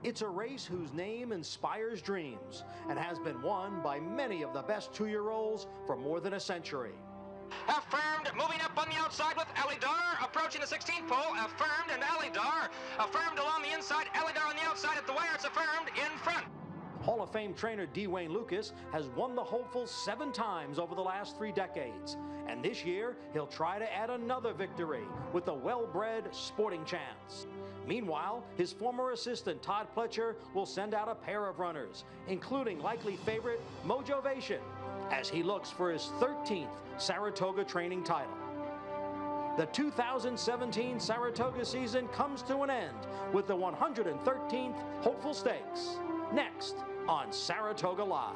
It's a race whose name inspires dreams and has been won by many of the best two-year-olds for more than a century. Affirmed, moving up on the outside with Alidar, approaching the 16th pole. Affirmed and Alidar, affirmed along the inside. Alidar on the outside at the wire. It's affirmed in front. Hall of Fame trainer Dwayne Lucas has won the hopeful 7 times over the last 3 decades. And this year, he'll try to add another victory with the well-bred Sporting Chance. Meanwhile, his former assistant Todd Pletcher will send out a pair of runners, including likely favorite Mojovation, as he looks for his 13th Saratoga training title. The 2017 Saratoga season comes to an end with the 113th Hopeful Stakes, next on Saratoga Live.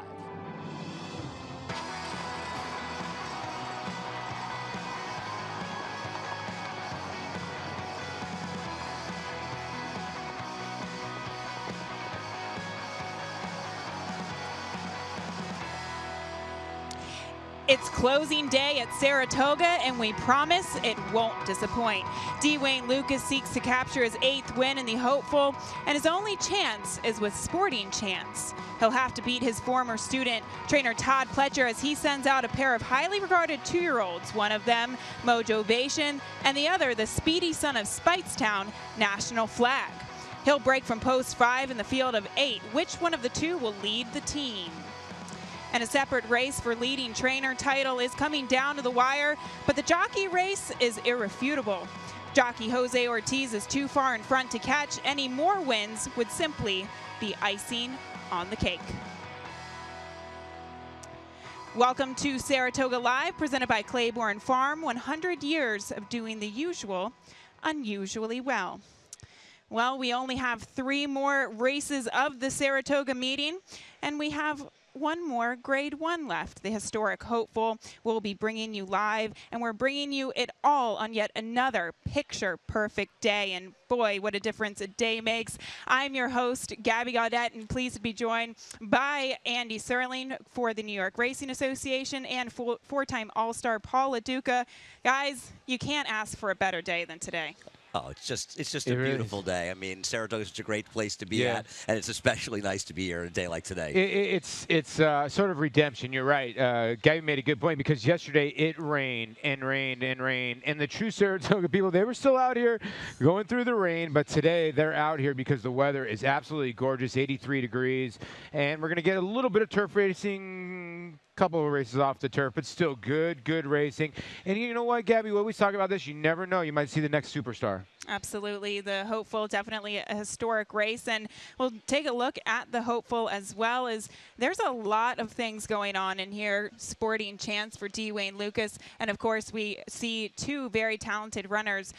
It's closing day at Saratoga, and we promise it won't disappoint. Dwayne Lucas seeks to capture his 8th win in the Hopeful, and his only chance is with Sporting Chance. He'll have to beat his former student, trainer Todd Pletcher, as he sends out a pair of highly regarded 2-year-olds, one of them Mojovation, and the other the speedy son of Speightstown, National Flag. He'll break from post 5 in the field of 8. Which one of the two will lead the team? And a separate race for leading trainer title is coming down to the wire, but the jockey race is irrefutable. Jockey Jose Ortiz is too far in front to catch. Any more wins would simply be icing on the cake. Welcome to Saratoga Live, presented by Claiborne Farm. 100 years of doing the usual unusually well. Well, we only have 3 more races of the Saratoga meeting, and we have one more Grade 1 left. The historic Hopeful will be bringing you live, and we're bringing you it all on yet another picture-perfect day. And boy, what a difference a day makes. I'm your host, Gabby Gaudette, and pleased to be joined by Andy Serling for the New York Racing Association and 4-time All-Star Paul LaDuca. Guys, you can't ask for a better day than today. Oh, it's just a beautiful day. I mean, Saratoga is such a great place to be at, and it's especially nice to be here on a day like today. It's sort of redemption. You're right. Gabby made a good point, because yesterday it rained and rained and rained, and the true Saratoga people, they were still out here going through the rain, but today they're out here because the weather is absolutely gorgeous, 83 degrees, and we're going to get a little bit of turf racing, couple of races off the turf, but still good racing. And you know what, Gabby, we always talk about this. You never know. You might see the next superstar. Absolutely. The Hopeful, definitely a historic race. And we'll take a look at the Hopeful as well. As there's a lot of things going on in here. Sporting Chance for Dwayne Lucas. And, of course, we see 2 very talented runners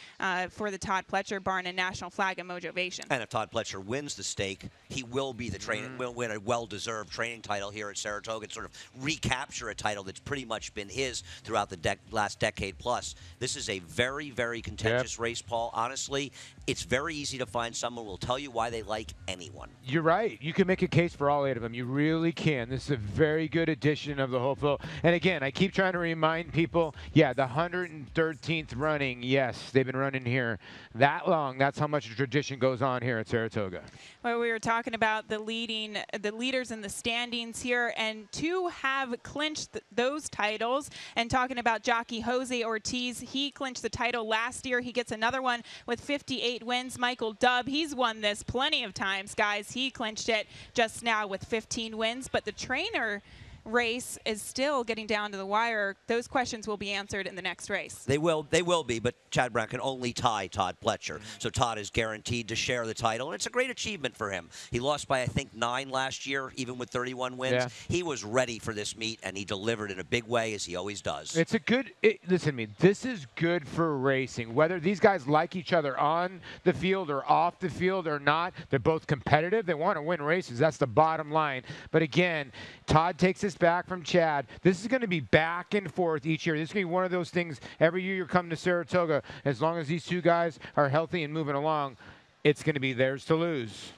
for the Todd Pletcher barn and National Flag and Mojovation. And if Todd Pletcher wins the stake, he will be the trainer, will win a well-deserved training title here at Saratoga and sort of recapture a title that's pretty much been his throughout the last decade plus. This is a very, very contentious race, Paul. Honestly, it's very easy to find someone who will tell you why they like anyone. You're right. You can make a case for all 8 of them. You really can. This is a very good edition of the Hopeful. And again, I keep trying to remind people, yeah, the 113th running, yes, they've been running here that long. That's how much tradition goes on here at Saratoga. Well, we were talking about the leaders in the standings here, and 2 have clinched those titles. And talking about jockey Jose Ortiz, he clinched the title last year. He gets another one with 58 wins. Michael Dubb, he's won this plenty of times, guys. He clinched it just now with 15 wins. But the trainer race is still getting down to the wire. Those questions will be answered in the next race. They will be, but Chad Brown can only tie Todd Pletcher. So Todd is guaranteed to share the title, and it's a great achievement for him. He lost by, I think, 9 last year, even with 31 wins. Yeah. He was ready for this meet, and he delivered in a big way, as he always does. It's a good, listen to me, this is good for racing. Whether these guys like each other on the field or off the field or not, they're both competitive. They want to win races. That's the bottom line. But again, Todd takes his back from Chad. This is going to be back and forth each year. This is going to be one of those things every year you come to Saratoga. As long as these 2 guys are healthy and moving along, it's going to be theirs to lose.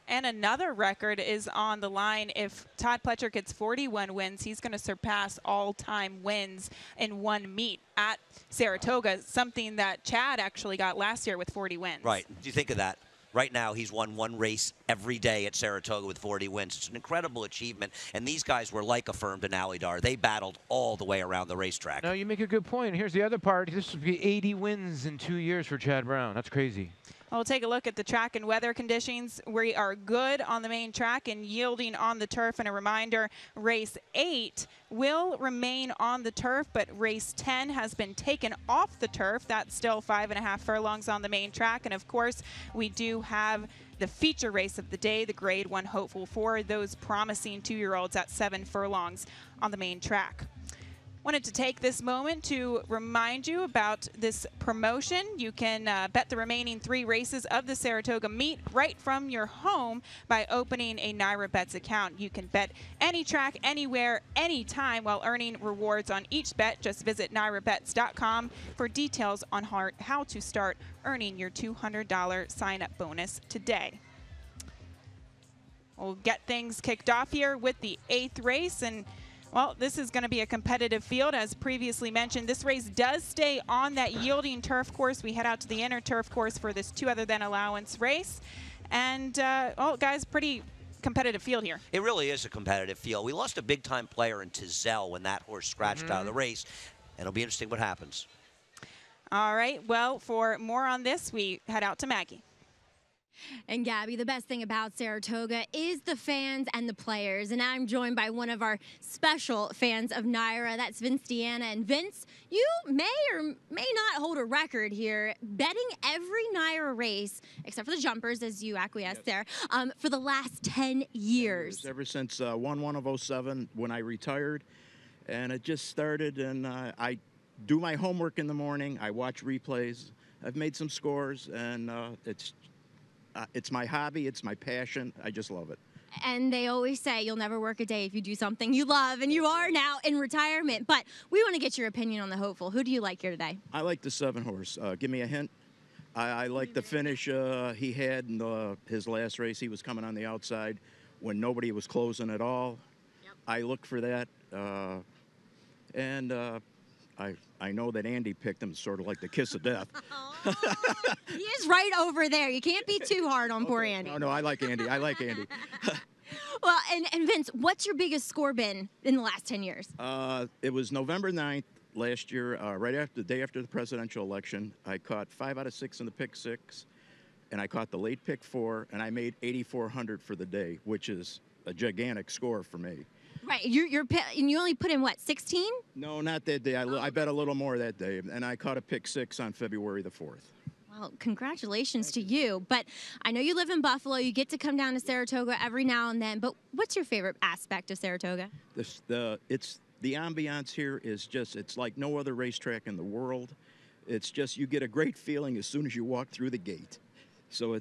And another record is on the line. If Todd Pletcher gets 41 wins, he's going to surpass all-time wins in one meet at Saratoga, something that Chad actually got last year with 40 wins. Right. Do you think of that? Right now, he's won one race every day at Saratoga with 40 wins. It's an incredible achievement, and these guys were like Affirmed and Alydar. They battled all the way around the racetrack. No, you make a good point. Here's the other part. This would be 80 wins in 2 years for Chad Brown. That's crazy. We'll take a look at the track and weather conditions. We are good on the main track and yielding on the turf. And a reminder, race 8 will remain on the turf, but race 10 has been taken off the turf. That's still 5.5 furlongs on the main track. And of course, we do have the feature race of the day, the Grade 1 Hopeful for those promising 2-year-olds at 7 furlongs on the main track. Wanted to take this moment to remind you about this promotion. You can bet the remaining 3 races of the Saratoga meet right from your home by opening a Naira Bets account. You can bet any track, anywhere, anytime while earning rewards on each bet. Just visit NairaBets.com for details on how to start earning your $200 sign-up bonus today. We'll get things kicked off here with the 8th race, and well, this is going to be a competitive field. As previously mentioned, this race does stay on that yielding turf course. We head out to the inner turf course for this 2 other than allowance race. And, well, guys, pretty competitive field here. It really is a competitive field. We lost a big-time player in Tizelle when that horse scratched out of the race. And it'll be interesting what happens. All right. Well, for more on this, we head out to Maggie. And Gabby, the best thing about Saratoga is the fans and the players. And I'm joined by one of our special fans of Naira. That's Vince Deanna. And Vince, you may or may not hold a record here, betting every Naira race, except for the jumpers, as you acquiesced there, for the last 10 years. Ever since 1/1 of 07 when I retired. And it just started, and I do my homework in the morning. I watch replays. I've made some scores, and it's my hobby, it's my passion. I just love it. And they always say you'll never work a day if you do something you love, and you are now in retirement. But we want to get your opinion on the Hopeful. Who do you like here today? I like the 7 horse. Give me a hint. I like the finish he had in his last race. He was coming on the outside when nobody was closing at all. Yep. I look for that. I know that Andy picked him, sort of like the kiss of death. He is right over there. You can't be too hard on poor Andy. No, I like Andy. I like Andy. Well, and Vince, what's your biggest score been in the last 10 years? It was November 9th last year, right after the day after the presidential election. I caught 5 out of 6 in the pick 6, and I caught the late pick 4, and I made 8,400 for the day, which is a gigantic score for me. Right, and you only put in, what, 16? No, not that day. I bet a little more that day, and I caught a pick 6 on February the 4th. Well, congratulations to you. But I know you live in Buffalo. You get to come down to Saratoga every now and then. But what's your favorite aspect of Saratoga? The ambiance here is just, it's like no other racetrack in the world. It's just, you get a great feeling as soon as you walk through the gate. So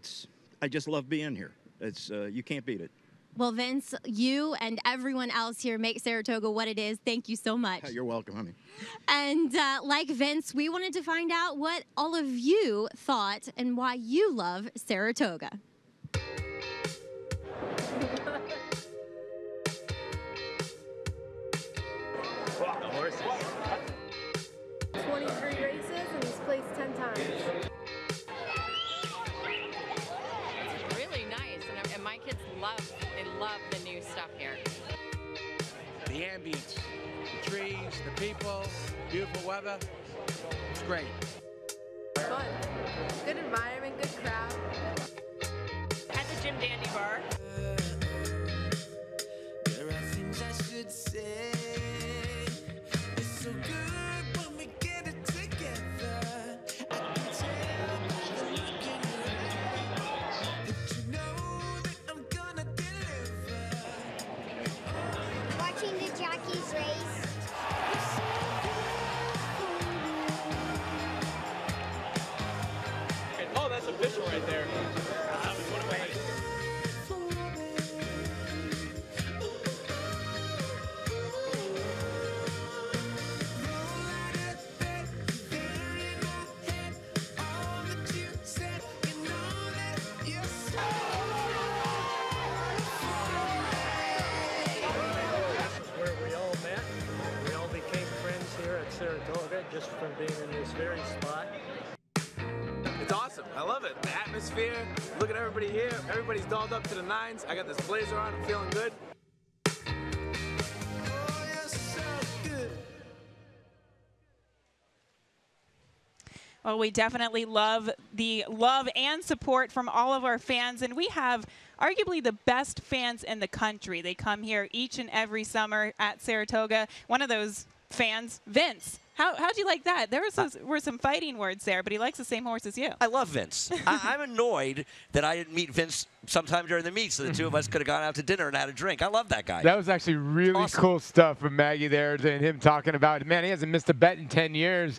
I just love being here. You can't beat it. Well, Vince, you and everyone else here make Saratoga what it is. Thank you so much. You're welcome, honey. And like Vince, we wanted to find out what all of you thought and why you love Saratoga. The horses. 23 races and he's placed 10 times. It's really nice, and my kids love the new stuff here. The ambience, the trees, the people, beautiful weather. It's great. Fun. Good environment, good crowd. At the Jim Dandy Bar. There are things I should say. It's so good when we get it together. I can tell by the look in your eye that you know that I'm gonna deliver. Watching the jockeys race. Oh, that's official right there. What a way. atmosphere. Look at everybody here. Everybody's dolled up to the nines. I got this blazer on. I'm feeling good. Well, we definitely love the love and support from all of our fans, and we have arguably the best fans in the country. They come here each and every summer at Saratoga. One of those fans, Vince. How'd you like that? There were some fighting words there, but he likes the same horse as you. I love Vince. I'm annoyed that I didn't meet Vince sometime during the meet, so the two of us could have gone out to dinner and had a drink. I love that guy. That was actually really awesome. Cool stuff from Maggie there, and him talking about, man, he hasn't missed a bet in 10 years.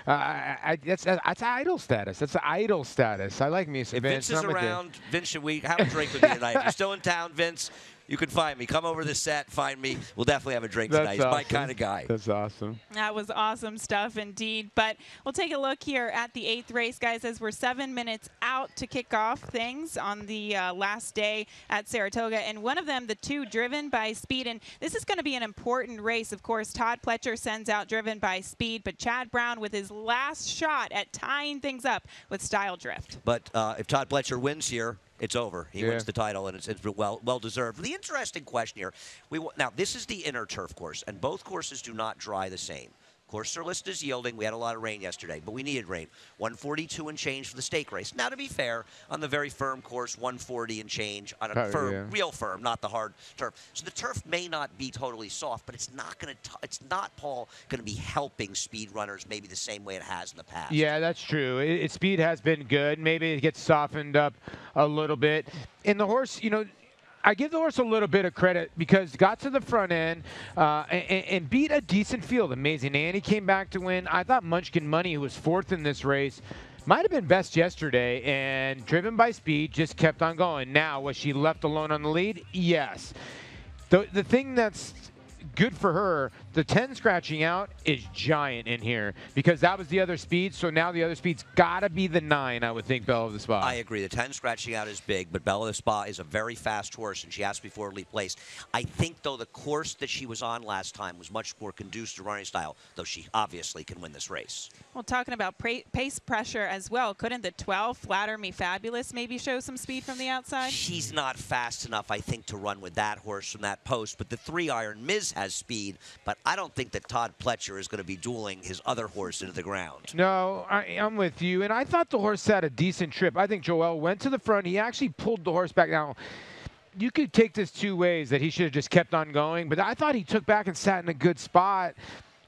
That's idol status. That's idol status. I like me some Vince. If Vince is around, Vince, should we have a drink with me tonight? If you're still in town, Vince, you can find me. Come over to the set, find me. We'll definitely have a drink tonight. He's my kind of guy. That's awesome. That was awesome stuff indeed. But we'll take a look here at the 8th race, guys, as we're 7 minutes out to kick off things on the last day at Saratoga. And one of them, the 2 Driven by Speed. And this is going to be an important race. Of course, Todd Pletcher sends out Driven by Speed, but Chad Brown with his last shot at tying things up with Style Drift. But if Todd Pletcher wins here, it's over. He wins the title, and it's well deserved. The interesting question here, now this is the inner turf course, and both courses do not dry the same. Of course, they're listed as yielding. We had a lot of rain yesterday, but we needed rain. 142 and change for the stake race. Now, to be fair, on the very firm course, 140 and change on a firm, real firm, not the hard turf. So the turf may not be totally soft, but it's not going to. It's not, Paul, going to be helping speed runners maybe the same way it has in the past. Yeah, that's true. Speed has been good. Maybe it gets softened up a little bit. And the horse, you know, I give the horse a little bit of credit because got to the front end and beat a decent field. Amazing. Annie came back to win. I thought Munchkin Money, who was 4th in this race, might have been best yesterday, and Driven by Speed just kept on going. Now, was she left alone on the lead? Yes. The thing that's good for her, the 10 scratching out is giant in here because that was the other speed. So now the other speed's got to be the 9, I would think, Belle of the Spa. I agree. The 10 scratching out is big, but Belle of the Spa is a very fast horse, and she has to be forwardly placed. I think, though, the course that she was on last time was much more conducive to running style, though she obviously can win this race. Well, talking about pace pressure as well, couldn't the 12 Flatter Me Fabulous maybe show some speed from the outside? She's not fast enough, I think, to run with that horse from that post, but the 3 Iron Miz has speed, but I don't think that Todd Pletcher is going to be dueling his other horse into the ground. No, I'm with you, and I thought the horse had a decent trip. I think Joel went to the front. He actually pulled the horse back. Now, you could take this 2 ways, that he should have just kept on going, but I thought he took back and sat in a good spot.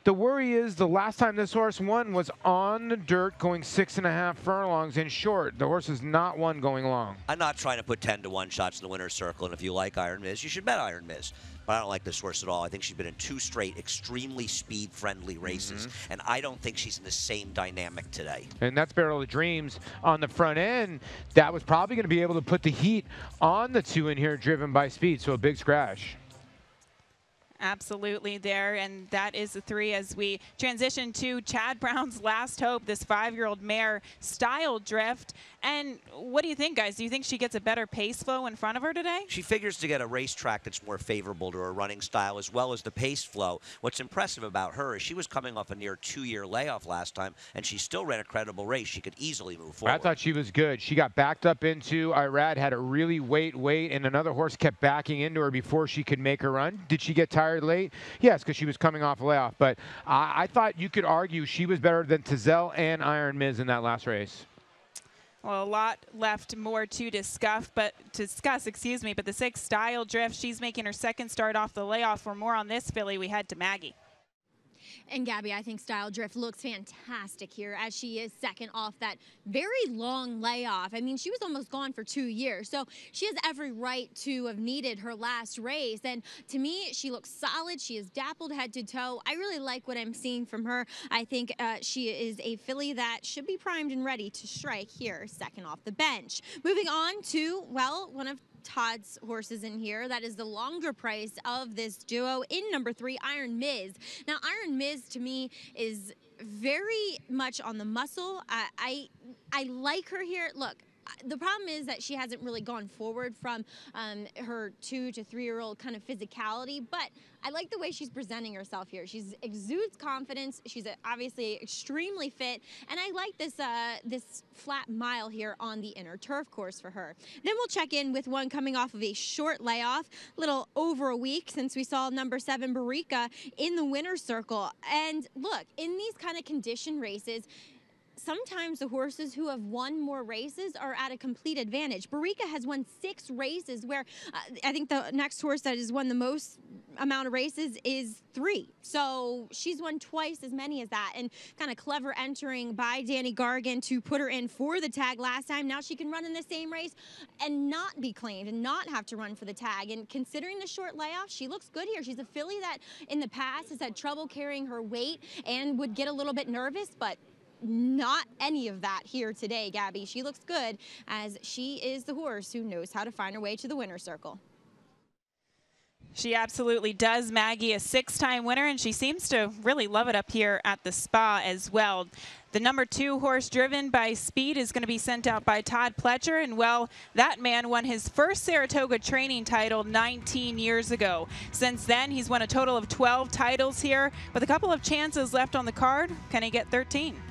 The worry is the last time this horse won was on the dirt going 6.5 furlongs in short. The horse is not one going long. I'm not trying to put 10-to-1 shots in the winner's circle, and if you like Iron Miz, you should bet Iron Miz. But I don't like this horse at all. I think she's been in 2 straight extremely speed-friendly races, and I don't think she's in the same dynamic today. And that's Barrel of Dreams on the front end. That was probably going to be able to put the heat on the 2 in here, Driven by Speed, so a big scratch. Absolutely there, and that is the 3 as we transition to Chad Brown's Last Hope, this 5-year-old mare, Style Drift. And what do you think, guys? Do you think she gets a better pace flow in front of her today? She figures to get a racetrack that's more favorable to her running style as well as the pace flow. What's impressive about her is she was coming off a near 2-year layoff last time, and she still ran a credible race. She could easily move forward. I thought she was good. She got backed up into Irad, had to really wait, and another horse kept backing into her before she could make her run. Did she get tired late? Yes, because she was coming off a layoff. But I thought you could argue she was better than Tazelle and Iron Miz in that last race. Well, a lot left more to discuss, but the 6th Style Drift, she's making her 2nd start off the layoff. For more on this filly, we head to Maggie. And Gabby, I think Style Drift looks fantastic here as she is 2nd off that very long layoff. I mean, she was almost gone for 2 years, so she has every right to have needed her last race. And to me, she looks solid. She is dappled head to toe. I really like what I'm seeing from her. I think she is a filly that should be primed and ready to strike here, 2nd off the bench. Moving on to, well, one of Todd's horses in here. That is the longer price of this duo in number 3, Iron Miz. Now, Iron Miz to me is very much on the muscle. I like her here. Look, The problem is that she hasn't really gone forward from her 2 to 3 year old kind of physicality, but I like the way she's presenting herself here. She exudes confidence. She's obviously extremely fit, and I like this this flat mile here on the inner turf course for her. Then we'll check in with one coming off of a short layoff, little over a week since we saw number 7 Barika in the winner's circle. And look, in these kind of condition races, sometimes the horses who have won more races are at a complete advantage. Barika has won 6 races, where I think the next horse that has won the most amount of races is 3. So she's won twice as many as that, and kind of clever entering by Danny Gargan to put her in for the tag last time. Now she can run in the same race and not be claimed and not have to run for the tag. And considering the short layoff, she looks good here. She's a filly that in the past has had trouble carrying her weight and would get a little bit nervous, but not any of that here today, Gabby. She looks good, as she is the horse who knows how to find her way to the winner's circle. She absolutely does, Maggie, a 6-time winner, and she seems to really love it up here at the Spa as well. The number 2 horse driven by Speed is going to be sent out by Todd Pletcher, and well, that man won his first Saratoga training title 19 years ago. Since then, he's won a total of 12 titles here, with a couple of chances left on the card. Can he get 13?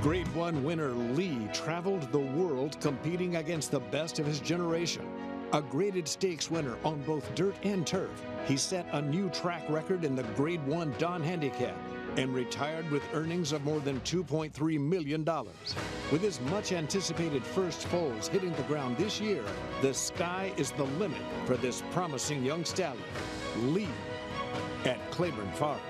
Grade 1 winner Lee traveled the world competing against the best of his generation. A graded stakes winner on both dirt and turf, he set a new track record in the Grade 1 Don Handicap and retired with earnings of more than $2.3 million. With his much anticipated first foals hitting the ground this year, the sky is the limit for this promising young stallion, Lee, at Claiborne Farm.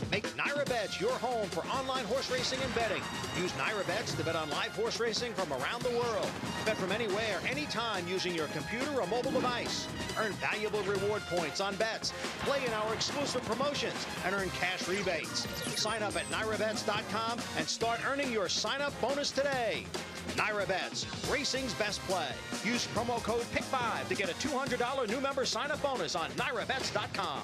Make NyraBets your home for online horse racing and betting. Use NyraBets to bet on live horse racing from around the world. Bet from anywhere, anytime using your computer or mobile device. Earn valuable reward points on bets. Play in our exclusive promotions and earn cash rebates. Sign up at NyraBets.com and start earning your sign-up bonus today. NyraBets, racing's best play. Use promo code PICK5 to get a $200 new member sign-up bonus on NyraBets.com.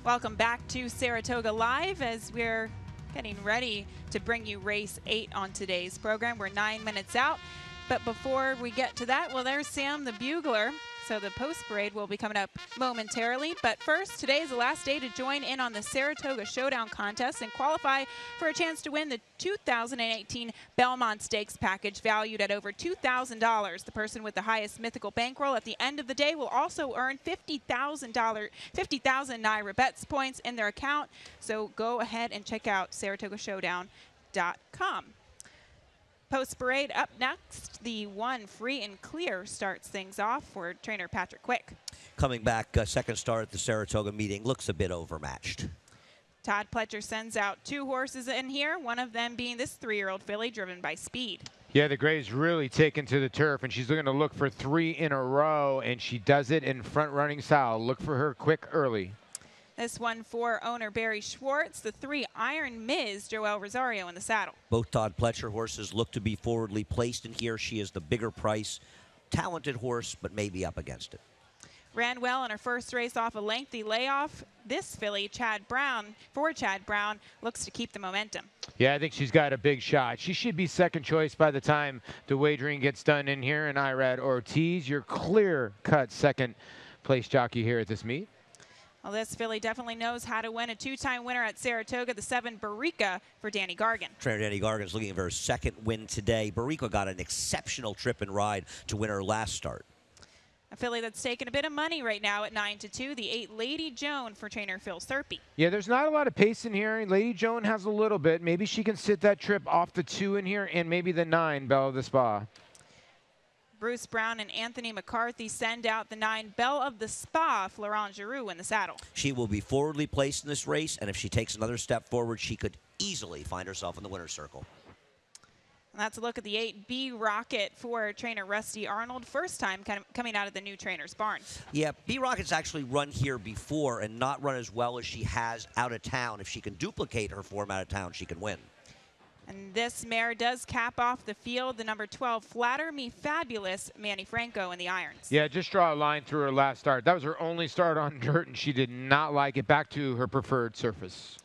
Welcome back to Saratoga Live as we're getting ready to bring you race 8 on today's program. We're 9 minutes out, but before we get to that, well, there's Sam the Bugler. So the post parade will be coming up momentarily. But first, today is the last day to join in on the Saratoga Showdown contest and qualify for a chance to win the 2018 Belmont Stakes package valued at over $2,000. The person with the highest mythical bankroll at the end of the day will also earn $50,000 NyraBets points in their account. So go ahead and check out SaratogaShowdown.com. Post parade up next. The one Free and Clear starts things off for trainer Patrick Quick. Coming back, second start at the Saratoga meeting, looks a bit overmatched. Todd Pletcher sends out 2 horses in here, one of them being this 3-year-old filly driven by Speed. Yeah, the gray's really taken to the turf, and she's looking to look for 3 in a row, and she does it in front-running style. Look for her quick early. This one for owner Barry Schwartz, the 3 Iron Miz, Joel Rosario in the saddle. Both Todd Pletcher horses look to be forwardly placed in here. She is the bigger price, talented horse, but maybe up against it. Ran well in her first race off a lengthy layoff. This filly, Chad Brown, looks to keep the momentum. Yeah, I think she's got a big shot. She should be second choice by the time the wagering gets done in here. And Irad Ortiz, your clear-cut second place jockey here at this meet. Well, this filly definitely knows how to win. A 2-time winner at Saratoga, the 7 Barica for Danny Gargan. Trainer Danny Gargan's looking for her second win today. Barica got an exceptional trip and ride to win her last start. A filly that's taking a bit of money right now at 9-2, the 8 Lady Joan for trainer Phil Serpy. Yeah, there's not a lot of pace in here. Lady Joan has a little bit. Maybe she can sit that trip off the 2 in here and maybe the 9 Belle of the Spa. Bruce Brown and Anthony McCarthy send out the 9 Belle of the Spa, Florent Giroux in the saddle. She will be forwardly placed in this race, and if she takes another step forward, she could easily find herself in the winner's circle. And that's a look at the 8 B Rocket for trainer Rusty Arnold. First time coming out of the new trainer's barn. Yeah, B Rocket's actually run here before and not run as well as she has out of town. If she can duplicate her form out of town, she can win. And this mare does cap off the field, the number 12, Flatter Me Fabulous, Manny Franco in the irons. Yeah, just draw a line through her last start. That was her only start on dirt, and she did not like it. Back to her preferred surface.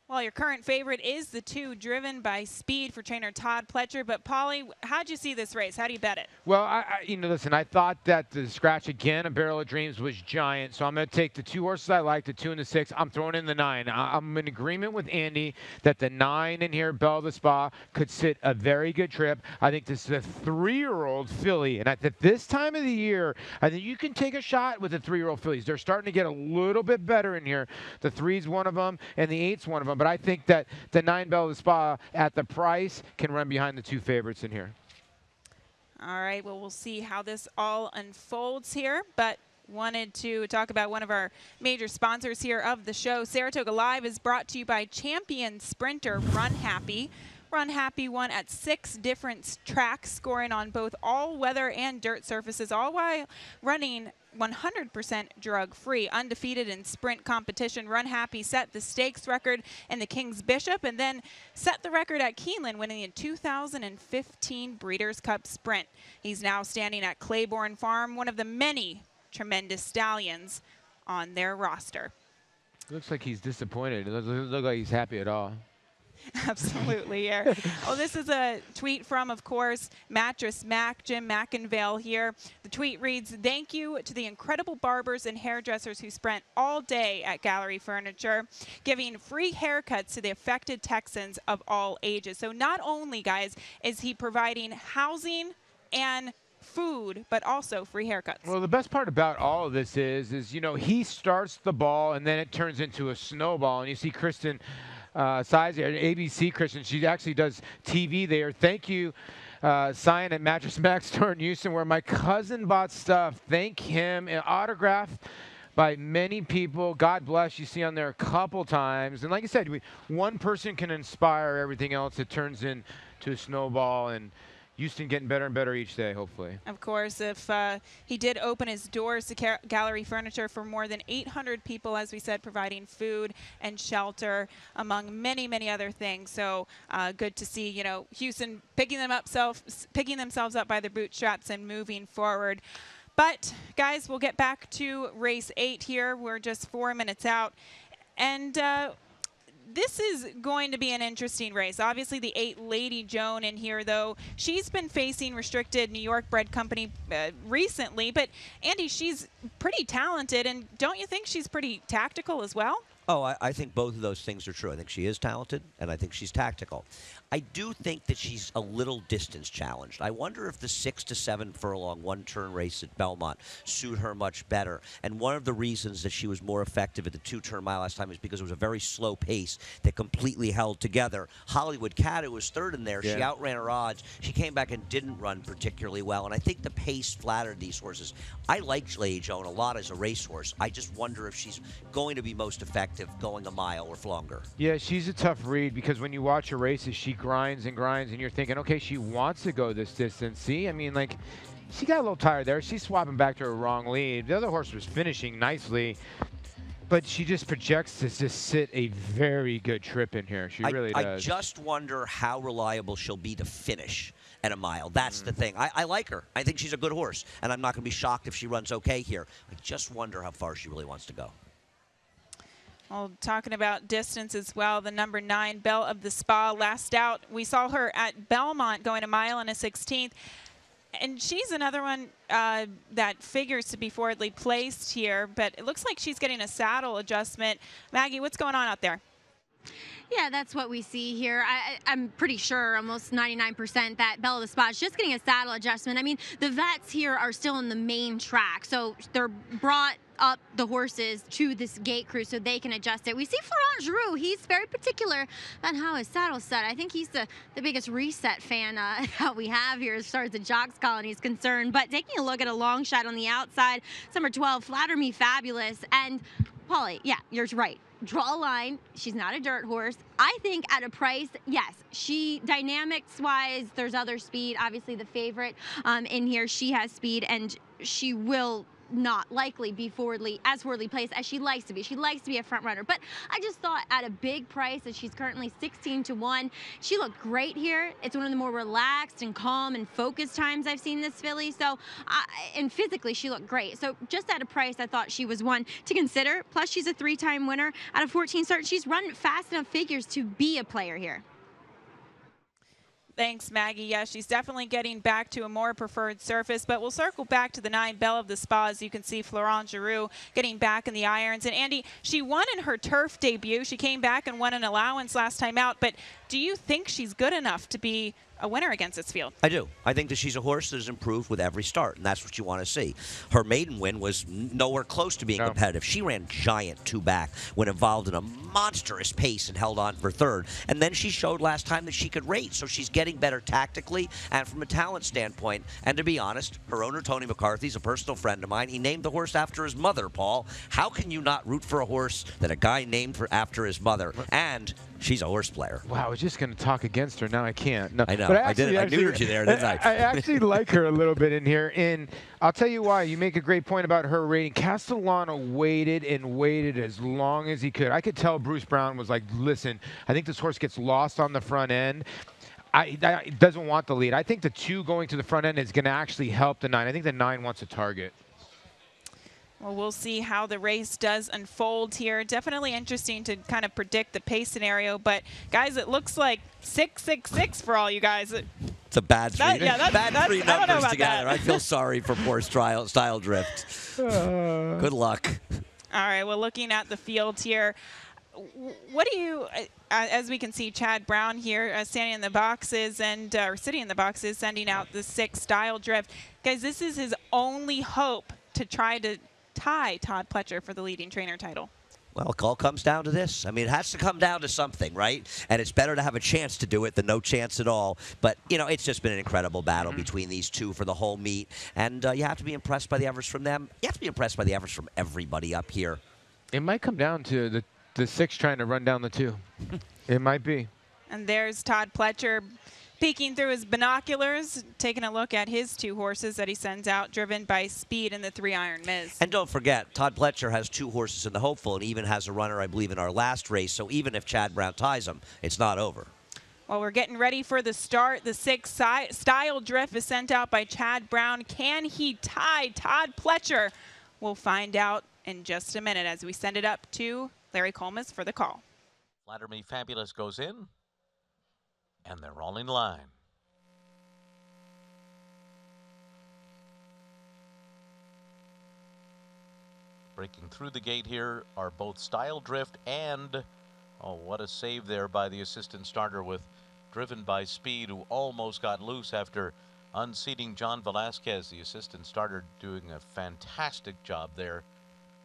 Well, your current favorite is the 2, Driven by Speed for trainer Todd Pletcher. But, Paulie, how'd you see this race? How do you bet it? Well, listen, I thought that the scratch again, A Barrel of Dreams, was giant. So I'm going to take the 2 horses I like, the 2 and the 6. I'm throwing in the 9. I'm in agreement with Andy that the 9 in here, Belle of the Spa, could sit a very good trip. I think this is a 3-year-old filly. And at this time of the year, I think you can take a shot with the 3-year-old fillies. They're starting to get a little bit better in here. The 3's one of them, and the 8's one of them. But I think that the 9 Belle of the Spa at the price can run behind the 2 favorites in here. All right, well, we'll see how this all unfolds here, but wanted to talk about one of our major sponsors here of the show. Saratoga Live is brought to you by champion sprinter Run Happy. Run Happy won at 6 different tracks, scoring on both all-weather and dirt surfaces, all while running 100% drug-free. Undefeated in sprint competition, Run Happy set the stakes record in the King's Bishop and then set the record at Keeneland, winning the 2015 Breeders' Cup Sprint. He's now standing at Claiborne Farm, one of the many tremendous stallions on their roster. Looks like he's disappointed. It doesn't look like he's happy at all. Absolutely, yeah. Oh, this is a tweet from, of course, Mattress Mac, Jim McInvale here. The tweet reads, "Thank you to the incredible barbers and hairdressers who spent all day at Gallery Furniture, giving free haircuts to the affected Texans of all ages." So not only, guys, is he providing housing and food, but also free haircuts. Well, the best part about all of this is he starts the ball and then it turns into a snowball. And you see Kristen Size, ABC Kristen, she actually does TV there. Thank you, sign at Mattress Max store in Houston, where my cousin bought stuff. Thank him. An autograph by many people. God bless. You see on there a couple times. And like I said, one person can inspire everything else. It turns into a snowball, and Houston getting better and better each day, hopefully. Of course, if he did open his doors to Gallery Furniture for more than 800 people, as we said, providing food and shelter, among many, many other things. So good to see, Houston picking themselves up by their bootstraps and moving forward. But, guys, we'll get back to race 8 here. We're just 4 minutes out. And this is going to be an interesting race. Obviously, the 8 Lady Joan in here, though, she's been facing restricted New York bred company recently. But, Andy, she's pretty talented, and don't you think she's pretty tactical as well? Oh, I think both of those things are true. I think she is talented, and I think she's tactical. I do think that she's a little distance challenged. I wonder if the 6 to 7 furlong one-turn race at Belmont suit her much better. And one of the reasons that she was more effective at the 2-turn mile last time is because it was a very slow pace that completely held together. Hollywood Cat, who was third in there, she outran her odds. She came back and didn't run particularly well, and I think the pace flattered these horses. I like Lady Joan a lot as a racehorse. I just wonder if she's going to be most effective going a mile or longer. Yeah, she's a tough read because when you watch her races, she grinds and grinds, and you're thinking, okay, she wants to go this distance. See, I mean, like, she got a little tired there. She's swapping back to her wrong lead. The other horse was finishing nicely, but she just projects to just sit a very good trip in here. She really does. I just wonder how reliable she'll be to finish at a mile. That's the thing. I like her. I think she's a good horse, and I'm not going to be shocked if she runs okay here. I just wonder how far she really wants to go. Well, talking about distance as well, the number 9, Belle of the Spa, last out. We saw her at Belmont going a mile and a 16th. And she's another one that figures to be forwardly placed here, but it looks like she's getting a saddle adjustment. Maggie, what's going on out there? Yeah, that's what we see here. I'm pretty sure, almost 99%, that Belle of the Spa is just getting a saddle adjustment. I mean, the vets here are still in the main track, so they're brought up the horses to this gate crew so they can adjust it. We see Florent Giroux. He's very particular on how his saddle's set. I think he's the biggest reset fan that we have here as far as the Jocks colony is concerned. But taking a look at a long shot on the outside, number 12, Flatter Me Fabulous. And Paulie, yeah, you're right. Draw a line. She's not a dirt horse. I think at a price, yes, she dynamics-wise, there's other speed. Obviously, the favorite in here, she has speed, and she will not likely be forwardly placed as she likes to be. She likes to be a front runner. But I just thought at a big price, that she's currently 16-1, she looked great here. It's one of the more relaxed and calm and focused times I've seen this filly. So, and physically, she looked great. So just at a price, I thought she was one to consider. Plus, she's a 3-time winner out of 14 starts. She's run fast enough figures to be a player here. Thanks, Maggie. Yeah, she's definitely getting back to a more preferred surface, but we'll circle back to the 9 Belle of the Spa. As you can see, Florent Giroux getting back in the irons. And Andy, she won in her turf debut. She came back and won an allowance last time out, but do you think she's good enough to be a winner against this field? I do. I think that she's a horse that has improved with every start, and that's what you want to see. Her maiden win was nowhere close to being competitive. She ran giant 2-back when involved in a monstrous pace and held on for third. And then she showed last time that she could rate, so she's getting better tactically and from a talent standpoint. And to be honest, her owner, Tony McCarthy's a personal friend of mine. He named the horse after his mother, Paul. How can you not root for a horse that a guy named after his mother? And she's a horse player. Wow, I was just going to talk against her. Now I can't. No, I know. But I neutered you there, didn't I? I actually like her a little bit in here. And I'll tell you why. You make a great point about her rating. Castellano waited and waited as long as he could. I could tell Bruce Brown was like, listen, I think this horse gets lost on the front end. I doesn't want the lead. I think the 2 going to the front end is going to actually help the 9. I think the 9 wants a target. Well, we'll see how the race does unfold here. Definitely interesting to kind of predict the pace scenario. But, guys, it looks like 666 for all you guys. It's a bad three, bad three numbers together. That. I feel sorry for poor Style Drift. Good luck. All right, well, looking at the field here, what do you, as we can see, Chad Brown here standing in the boxes and sitting in the boxes, sending out the 6 Style Drift. Guys, this is his only hope to try to tie Todd Pletcher for the leading trainer title. Well, it all comes down to this. I mean, it has to come down to something, right? And it's better to have a chance to do it than no chance at all. But, you know, it's just been an incredible battle between these two for the whole meet. And you have to be impressed by the efforts from them. You have to be impressed by the efforts from everybody up here. It might come down to the 6 trying to run down the 2. It might be. And there's Todd Pletcher peeking through his binoculars, taking a look at his 2 horses that he sends out, driven by Speed and the 3-iron Miz. And don't forget, Todd Pletcher has 2 horses in the hopeful and even has a runner, I believe, in our last race. So even if Chad Brown ties him, it's not over. Well, we're getting ready for the start. The 6 Style Drift is sent out by Chad Brown. Can he tie Todd Pletcher? We'll find out in just a minute as we send it up to Larry Colmus for the call. Flatter Me Fabulous goes in. And they're all in line. Breaking through the gate here are both Style Drift and, oh, what a save there by the assistant starter with Driven by Speed, who almost got loose after unseating John Velasquez. The assistant starter doing a fantastic job there,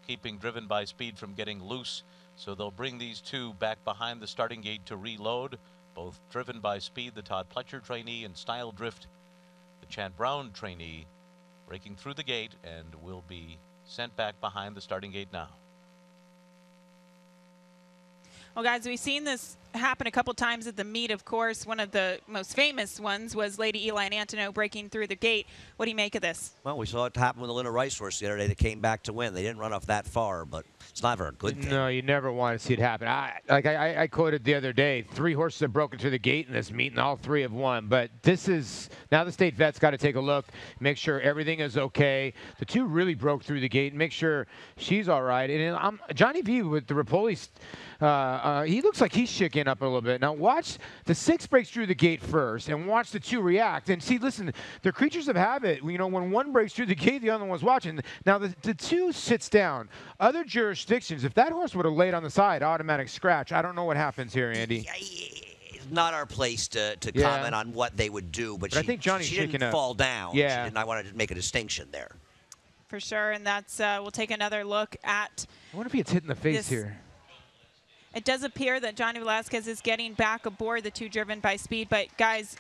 keeping Driven by Speed from getting loose. So they'll bring these 2 back behind the starting gate to reload. Both Driven by Speed, the Todd Pletcher trainee, and Style Drift, the Chad Brown trainee, breaking through the gate and will be sent back behind the starting gate now. Well, guys, we've seen this happen a couple times at the meet, of course. One of the most famous ones was Lady Eli and Antono breaking through the gate. What do you make of this? Well, we saw it happen with the Luna Rice horse the other day that came back to win. They didn't run off that far, but it's never a good thing. No, you never want to see it happen. I quoted the other day, 3 horses have broken through the gate in this meet, and all 3 have won. But this is, now the state vet's got to take a look, make sure everything is okay. The 2 really broke through the gate, and make sure she's all right. And Johnny V with the Rapoli, he looks like he's shaking skin up a little bit. Now watch the 6 breaks through the gate first, and watch the 2 react. And see, listen, they're creatures of habit. You know, when 1 breaks through the gate, the other one's watching. Now the 2 sits down. Other jurisdictions, if that horse would have laid on the side, automatic scratch. I don't know what happens here, Andy. Not our place to comment on what they would do, but I think Johnny's she shaking didn't up. fall down. Yeah. She didn't. I wanted to make a distinction there. For sure, and that's we'll take another look at. I wonder if he gets hit in the face here. It does appear that Johnny Velasquez is getting back aboard the 2 driven by Speed, but guys,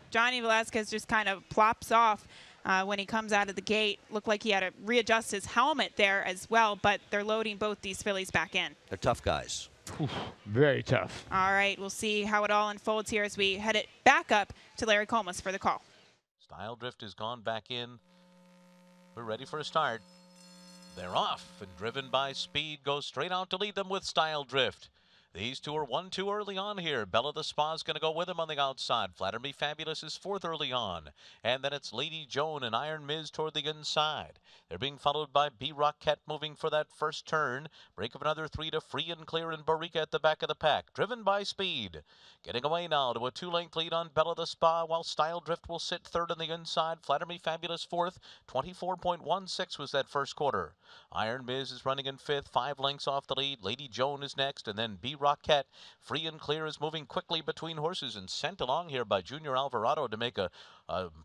Johnny Velasquez just kind of plops off when he comes out of the gate. Looked like he had to readjust his helmet there as well, but they're loading both these fillies back in. They're tough guys. Oof, very tough. All right, we'll see how it all unfolds here as we head it back up to Larry Comas for the call. Style Drift has gone back in. We're ready for a start. They're off, and Driven by Speed goes straight out to lead them with Style Drift. These 2 are 1-2 early on here. Bella the Spa's going to go with him on the outside. Flatter Me Fabulous is 4th early on. And then it's Lady Joan and Iron Miz toward the inside. They're being followed by B Rockette moving for that first turn. Break of another 3 to Free and Clear and Barika at the back of the pack. Driven by Speed. Getting away now to a 2-length lead on Bella the Spa, while Style Drift will sit 3rd on the inside. Flatter Me Fabulous 4th. 24.16 was that first quarter. Iron Miz is running in 5th, 5 lengths off the lead. Lady Joan is next, and then B Rockette. Free and Clear is moving quickly between horses and sent along here by Junior Alvarado to make a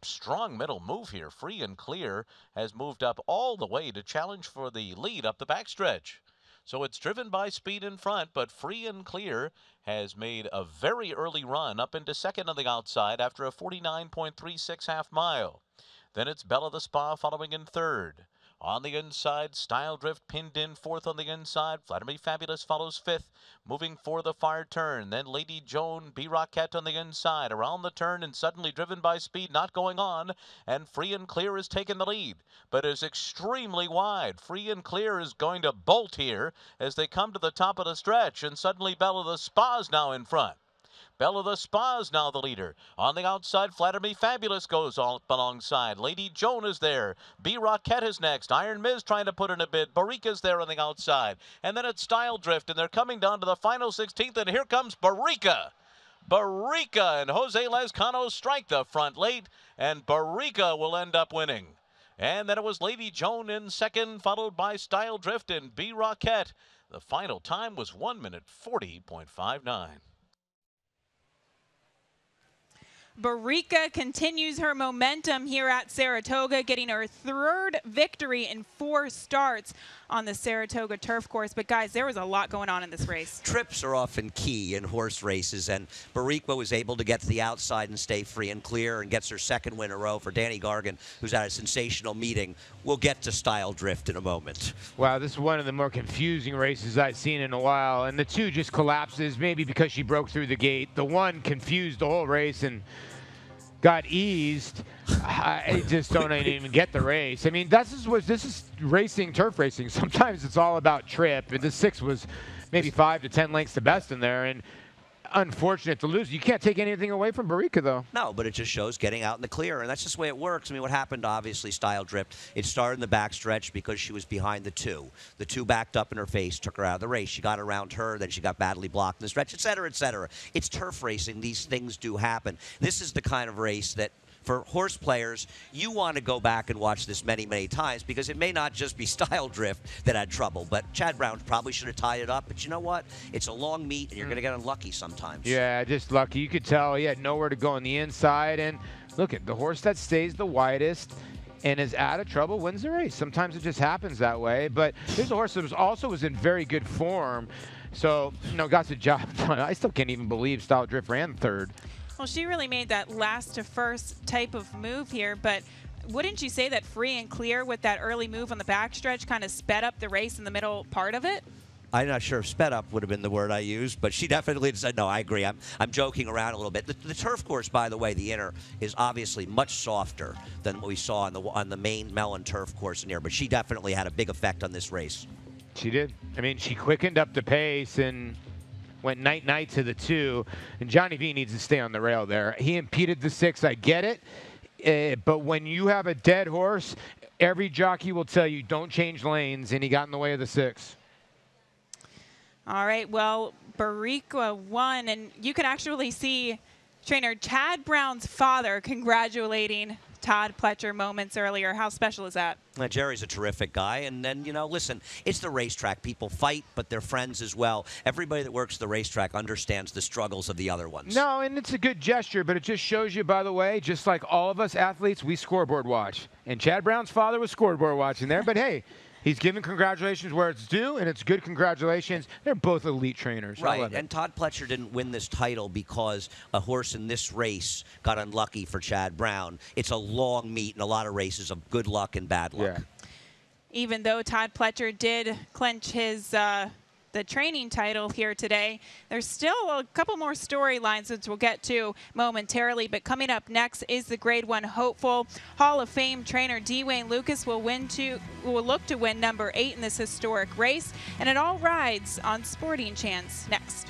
strong middle move here. Free and Clear has moved up all the way to challenge for the lead up the backstretch. So it's Driven by Speed in front, but Free and Clear has made a very early run up into 2nd on the outside after a 49.36 half mile. Then it's Bella the Spa following in 3rd. On the inside, Style Drift pinned in 4th on the inside. Flatter Me Fabulous follows 5th, moving for the far turn. Then Lady Joan, B Rockette on the inside. Around the turn and suddenly Driven by Speed not going on. And Free and Clear has taken the lead, but is extremely wide. Free and Clear is going to bolt here as they come to the top of the stretch. And suddenly Bella the Spa's now in front. Bella the Spa's now the leader. On the outside, Flatter Me Fabulous goes all alongside. Lady Joan is there. B Rockette is next. Iron Miz trying to put in a bid. Barika's there on the outside. And then it's Style Drift, and they're coming down to the final 16th, and here comes Barika. Barika and Jose Lezcano strike the front late, and Barika will end up winning. And then it was Lady Joan in 2nd, followed by Style Drift and B Rockette. The final time was 1:40.59. Barika continues her momentum here at Saratoga, getting her 3rd victory in 4 starts on the Saratoga turf course. But guys, there was a lot going on in this race. Trips are often key in horse races, and Barika was able to get to the outside and stay free and clear and gets her 2nd win in a row for Danny Gargan, who's at a sensational meeting. We'll get to Style Drift in a moment. Wow, this is one of the more confusing races I've seen in a while, and the 2 just collapses, maybe because she broke through the gate. The 1 confused the whole race and got eased. I just don't even get the race. I mean, this is racing, turf racing. Sometimes it's all about trip, and the 6 was maybe 5 to 10 lengths the best in there, and unfortunate to lose. You can't take anything away from Barika, though. No, but it just shows getting out in the clear, and that's just the way it works. I mean, what happened, obviously, Style Drift, it started in the backstretch because she was behind the 2. The 2 backed up in her face, took her out of the race. She got around her, then she got badly blocked in the stretch, et cetera, et cetera. It's turf racing. These things do happen. This is the kind of race that, for horse players, you want to go back and watch this many, many times because it may not just be Style Drift that had trouble, but Chad Brown probably should have tied it up. But you know what? It's a long meet, and you're going to get unlucky sometimes. Yeah, just lucky. You could tell he had nowhere to go on the inside. And look at the horse that stays the widest and is out of trouble wins the race. Sometimes it just happens that way. But here's a horse that was in very good form. So, got the job done. I still can't even believe Style Drift ran 3rd. Well, she really made that last to first type of move here, but wouldn't you say that Free and Clear with that early move on the backstretch kind of sped up the race in the middle part of it? I'm not sure if sped up would have been the word I used, but she definitely said, no, I agree. I'm joking around a little bit. The turf course, by the way, the inner, is obviously much softer than what we saw on the main Mellon turf course in here, but she definitely had a big effect on this race. She did. I mean, she quickened up the pace and went night-night to the 2, and Johnny V needs to stay on the rail there. He impeded the 6, I get it, but when you have a dead horse, every jockey will tell you don't change lanes, and he got in the way of the 6. All right, well, Barrica won, and you can actually see trainer Chad Brown's father congratulating Todd Pletcher moments earlier. How special is that? Jerry's a terrific guy. And then, you know, listen, it's the racetrack. People fight, but they're friends as well. Everybody that works the racetrack understands the struggles of the other ones. No, and it's a good gesture, but it just shows you, by the way, just like all of us athletes, we scoreboard watch. And Chad Brown's father was scoreboard watching there. But, hey, he's giving congratulations where it's due, and it's good congratulations. They're both elite trainers. Right, and Todd Pletcher didn't win this title because a horse in this race got unlucky for Chad Brown. It's a long meet and a lot of races of good luck and bad luck. Yeah. Even though Todd Pletcher did clinch his the training title here today, there's still a couple more storylines which we'll get to momentarily. But coming up next is the Grade 1 hopeful. Hall of Fame trainer Dwayne Lucas will look to win number 8 in this historic race, and it all rides on Sporting Chance next.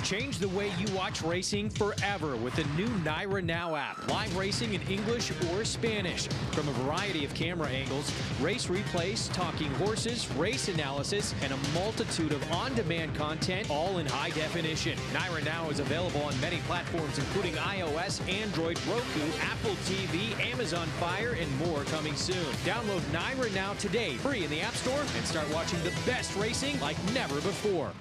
Change the way you watch racing forever with the new Naira Now app. Live racing in English or Spanish. From a variety of camera angles, race replays, talking horses, race analysis, and a multitude of on-demand content, all in high definition. Naira Now is available on many platforms, including iOS, Android, Roku, Apple TV, Amazon Fire, and more coming soon. Download Naira Now today, free in the App Store, and start watching the best racing like never before.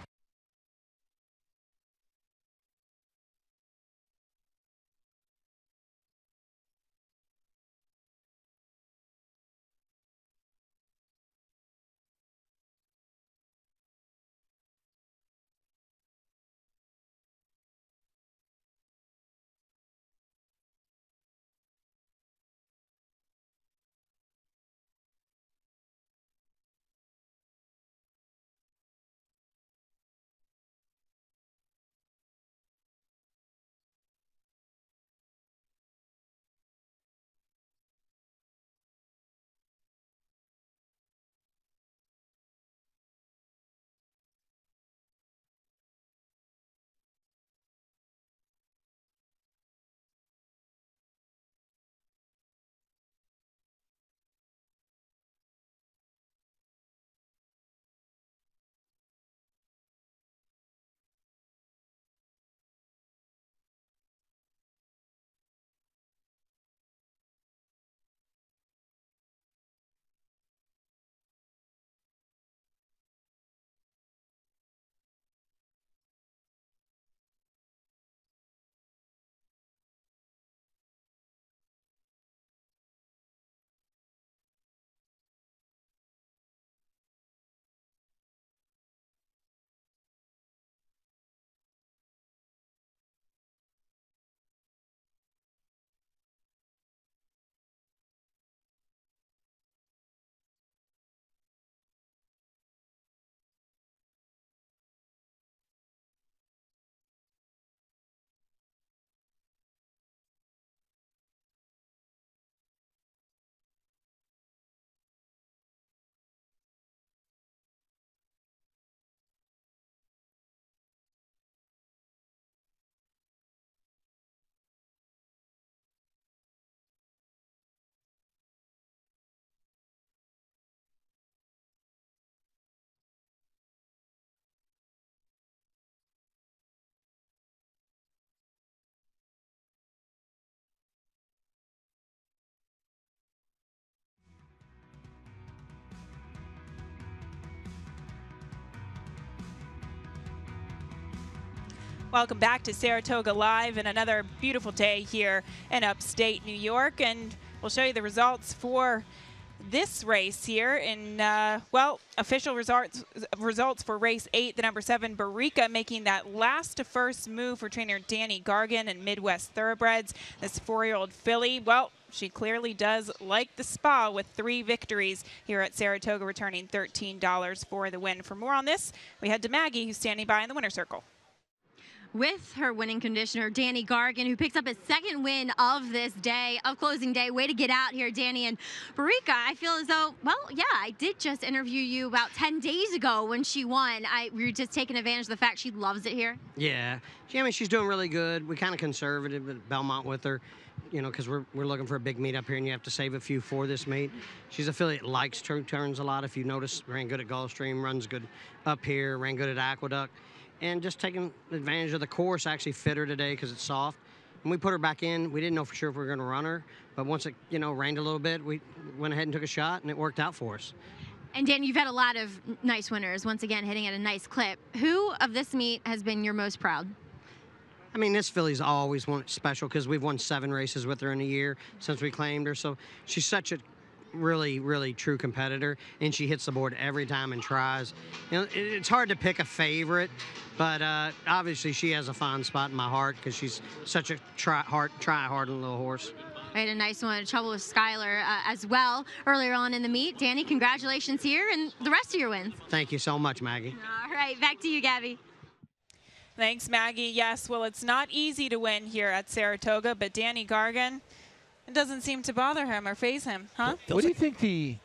Welcome back to Saratoga Live and another beautiful day here in upstate New York. And we'll show you the results for this race here in, well, official results for race 8, the number 7 Barrica, making that last to first move for trainer Danny Gargan and Midwest Thoroughbreds. This 4-year-old filly, well, she clearly does like the spa with 3 victories here at Saratoga, returning $13 for the win. For more on this, we head to Maggie, who's standing by in the winner's circle. With her winning conditioner, Danny Gargan, who picks up his 2nd win of this day, of closing day. Way to get out here, Danny. And Barrica, I feel as though, well, yeah, I did just interview you about 10 days ago when she won. We were just taking advantage of the fact she loves it here. Yeah. I mean, she's doing really good. We kind of conservative at Belmont with her. you know, because we're looking for a big meet up here, and you have to save a few for this meet. She's a filly that likes turns a lot. If you notice, ran good at Gulfstream, runs good up here, ran good at Aqueduct, and just taking advantage of the course. Actually fit her today because it's soft. When we put her back in, we didn't know for sure if we were going to run her, but once it, you know, rained a little bit, we went ahead and took a shot, and it worked out for us. And Dan, you've had a lot of nice winners, once again hitting at a nice clip. Who of this meet has been your most proud? I mean, this filly's always special because we've won 7 races with her in a year since we claimed her, so she's such a really, really true competitor, and she hits the board every time and tries. You know, it's hard to pick a favorite, but obviously she has a fond spot in my heart because she's such a try-hard little horse. I had a nice one, trouble with Skylar as well earlier on in the meet. Danny, congratulations here and the rest of your wins. Thank you so much, Maggie. All right, back to you, Gabby. Thanks, Maggie. Yes, well, it's not easy to win here at Saratoga, but Danny Gargan, it doesn't seem to bother him or faze him, huh? What do you think the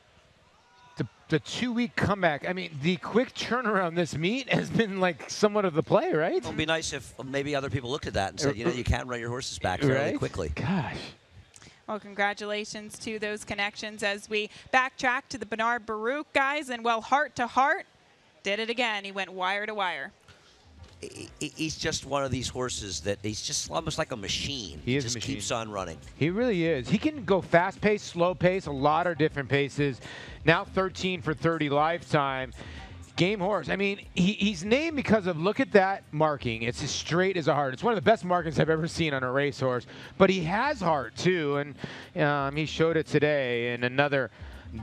2-week comeback, I mean, the quick turnaround this meet has been like somewhat of the play, right? It would be nice if maybe other people looked at that and said, you know, you can run your horses back fairly quickly. Gosh. Well, congratulations to those connections as we backtrack to the Bernard Baruch guys. And, well, Heart to Heart did it again. He went wire to wire. He's just one of these horses that he's just almost like a machine. He just keeps on running. He really is. He can go fast pace, slow pace, a lot of different paces. Now 13 for 30 lifetime. Game horse. I mean, he's named because of, look at that marking. It's as straight as a heart. It's one of the best markings I've ever seen on a racehorse. But he has heart, too, and he showed it today in another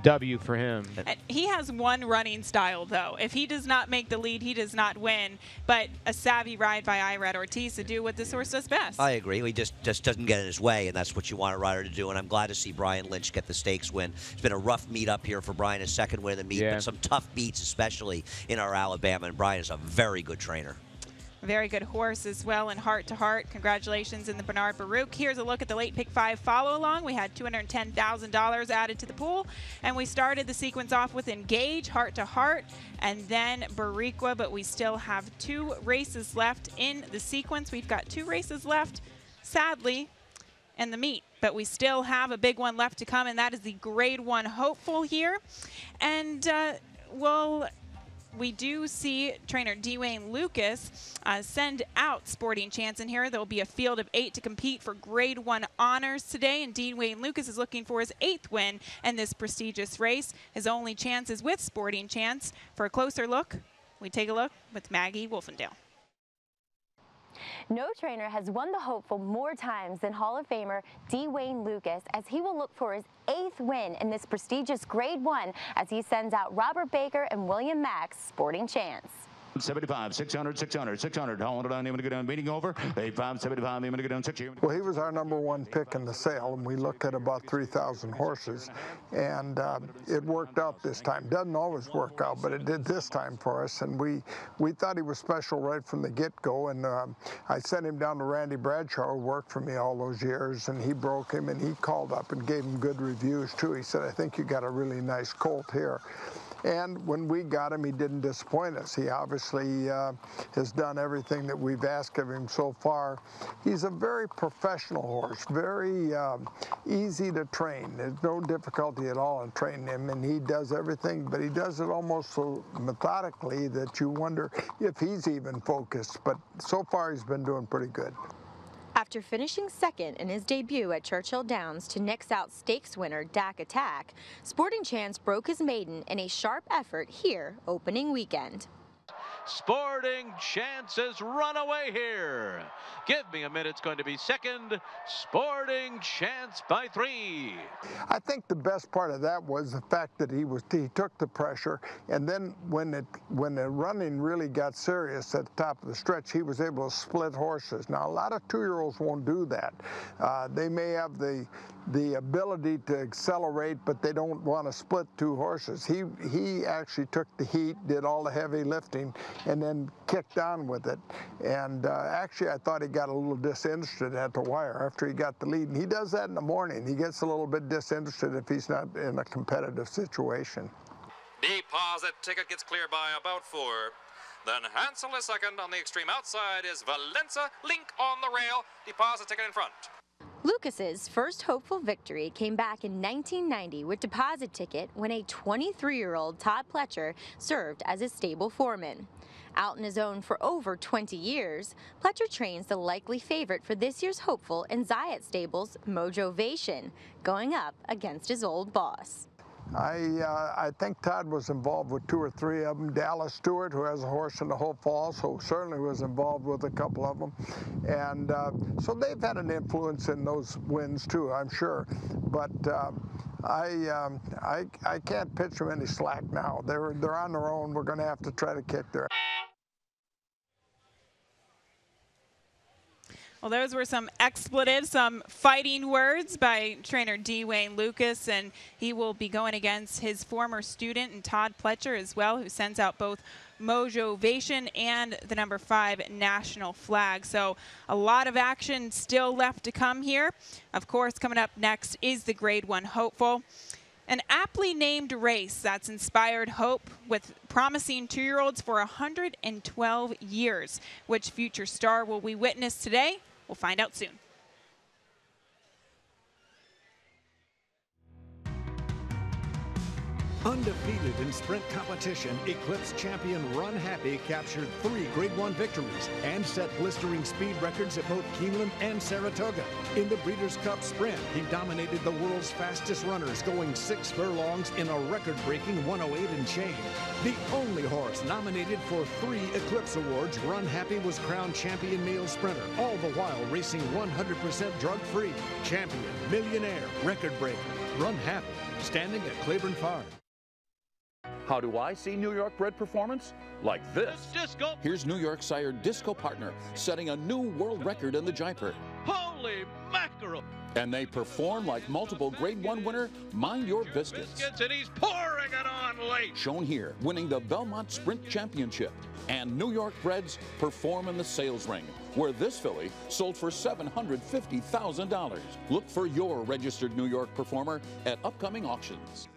W for him. He has one running style, though. If he does not make the lead, he does not win. But a savvy ride by Irad Ortiz to do what this horse does best. I agree. He just doesn't get in his way, and that's what you want a rider to do. And I'm glad to see Brian Lynch get the stakes win. It's been a rough meet up here for Brian, his second win of the meet, but some tough beats, especially in our Alabama. And Brian is a very good trainer. Very good horse as well, and Heart to Heart. Congratulations in the Bernard Baruch. Here's a look at the late pick 5 follow along. We had $210,000 added to the pool, and we started the sequence off with Engage, Heart to Heart, and then Bariqua, but we still have 2 races left in the sequence. We've got 2 races left, sadly, in the meet, but we still have a big one left to come, and that is the Grade 1 Hopeful here. And we do see trainer Dwayne Lucas send out Sporting Chance in here. There will be a field of 8 to compete for Grade 1 honors today, and Dwayne Lucas is looking for his 8th win in this prestigious race. His only chance is with Sporting Chance. For a closer look, we take a look with Maggie Wolfendale. No trainer has won the Hopeful more times than Hall of Famer Dwayne Lucas, as he will look for his 8th win in this prestigious Grade 1 as he sends out Robert Baker and William Mack's Sporting Chance. 75, 600, 600, 600. Hauling it down, even to go down, meeting over. 85, 75, even to go down, 60. Well, he was our #1 pick in the sale, and we looked at about 3,000 horses, and it worked out this time. Doesn't always work out, but it did this time for us, and we thought he was special right from the get-go, and I sent him down to Randy Bradshaw, who worked for me all those years, and he broke him, and he called up and gave him good reviews, too. He said, I think you got a really nice colt here. And when we got him, he didn't disappoint us. He obviously has done everything that we've asked of him so far. He's a very professional horse, very easy to train. There's no difficulty at all in training him, and he does everything, but he does it almost so methodically that you wonder if he's even focused. But so far, he's been doing pretty good. After finishing second in his debut at Churchill Downs to Nick's Out Stakes winner Dak Attack, Sporting Chance broke his maiden in a sharp effort here opening weekend. Sporting Chance's runaway here. Give me a minute. It's going to be second. Sporting Chance by 3. I think the best part of that was the fact that he took the pressure, and then when the running really got serious at the top of the stretch, he was able to split horses. Now, a lot of 2-year-olds won't do that. They may have the ability to accelerate, but they don't want to split 2 horses. He actually took the heat, did all the heavy lifting, and then kicked on with it. And actually, I thought he got a little disinterested at the wire after he got the lead. And he does that in the morning. He gets a little bit disinterested if he's not in a competitive situation. Deposit ticket gets clear by about 4. Then Hansel is second. On the extreme outside is Valenza. Link on the rail. Deposit ticket in front. Lucas's first hopeful victory came back in 1990 with deposit ticket when a 23-year-old Todd Pletcher served as his stable foreman. Out on his own for over 20 years, Pletcher trains the likely favorite for this year's hopeful in Zayat Stable's Mojovation, going up against his old boss. I think Todd was involved with 2 or 3 of them. Dallas Stewart, who has a horse in the Hopeful, also certainly was involved with a couple of them. And so they've had an influence in those wins too, I'm sure. But I can't pitch them any slack now. They're on their own. We're going to have to try to kick their. Well, those were some expletives, some fighting words by trainer D. Wayne Lucas, and he will be going against his former student and Todd Pletcher as well, who sends out both Mojovation and the number 5 national flag. So a lot of action still left to come here. Of course, coming up next is the Grade 1 Hopeful. An aptly named race that's inspired hope with promising 2-year-olds for 112 years. Which future star will we witness today? We'll find out soon. Undefeated in sprint competition, Eclipse champion Run Happy captured 3 Grade 1 victories and set blistering speed records at both Keeneland and Saratoga. In the Breeders' Cup Sprint, he dominated the world's fastest runners, going 6 furlongs in a record-breaking 108 and change. The only horse nominated for 3 Eclipse Awards, Run Happy was crowned champion male sprinter, all the while racing 100% drug-free. Champion, millionaire, record breaker, Run Happy, standing at Claiborne Farm. How do I see New York bred performance? Like this. Disco. Here's New York sire Disco Partner setting a new world record in the Jaipur. Holy mackerel. And they perform like multiple Grade 1 winner Mind Your Biscuits. And he's pouring it on late. Shown here, winning the Belmont Sprint Championship. And New York breds perform in the sales ring, where this filly sold for $750,000. Look for your registered New York performer at upcoming auctions.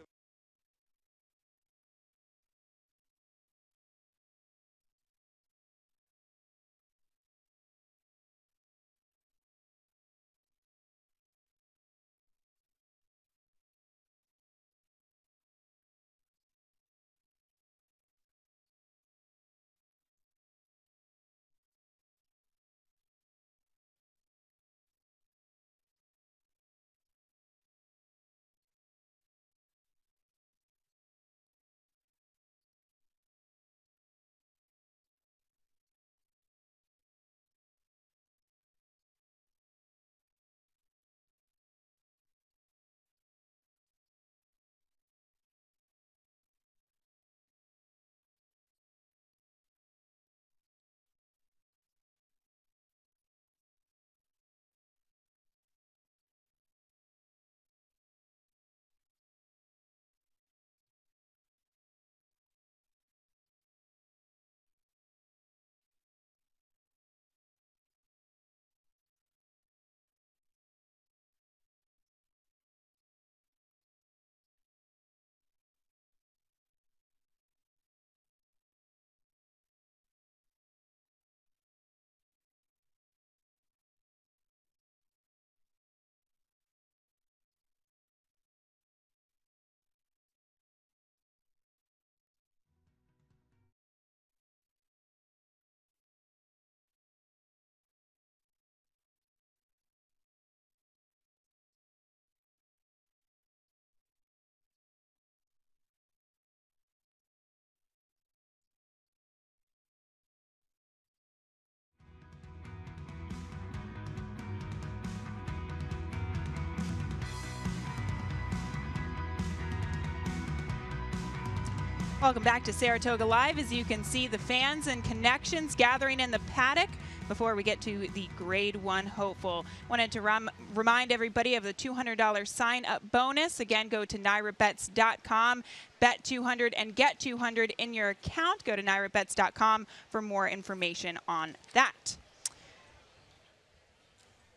Welcome back to Saratoga Live. As you can see, the fans and connections gathering in the paddock before we get to the Grade 1 Hopeful. Wanted to remind everybody of the $200 sign-up bonus. Again, go to NYRABets.com, bet 200 and get 200 in your account. Go to NYRABets.com for more information on that.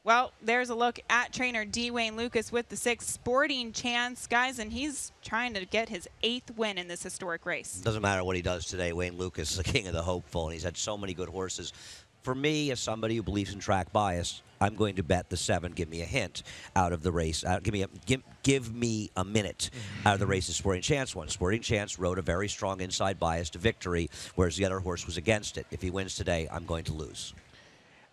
Well, there's a look at trainer D. Wayne Lucas with the 6 Sporting Chance, guys, and he's trying to get his 8th win in this historic race. Doesn't matter what he does today. Wayne Lucas is the king of the hopeful, and he's had so many good horses for me, as somebody who believes in track bias, I'm going to bet the 7, Give Me a Hint, out of the race. Give me a minute out of the race's Sporting Chance one. Sporting Chance rode a very strong inside bias to victory, whereas the other horse was against it. If he wins today, I'm going to lose.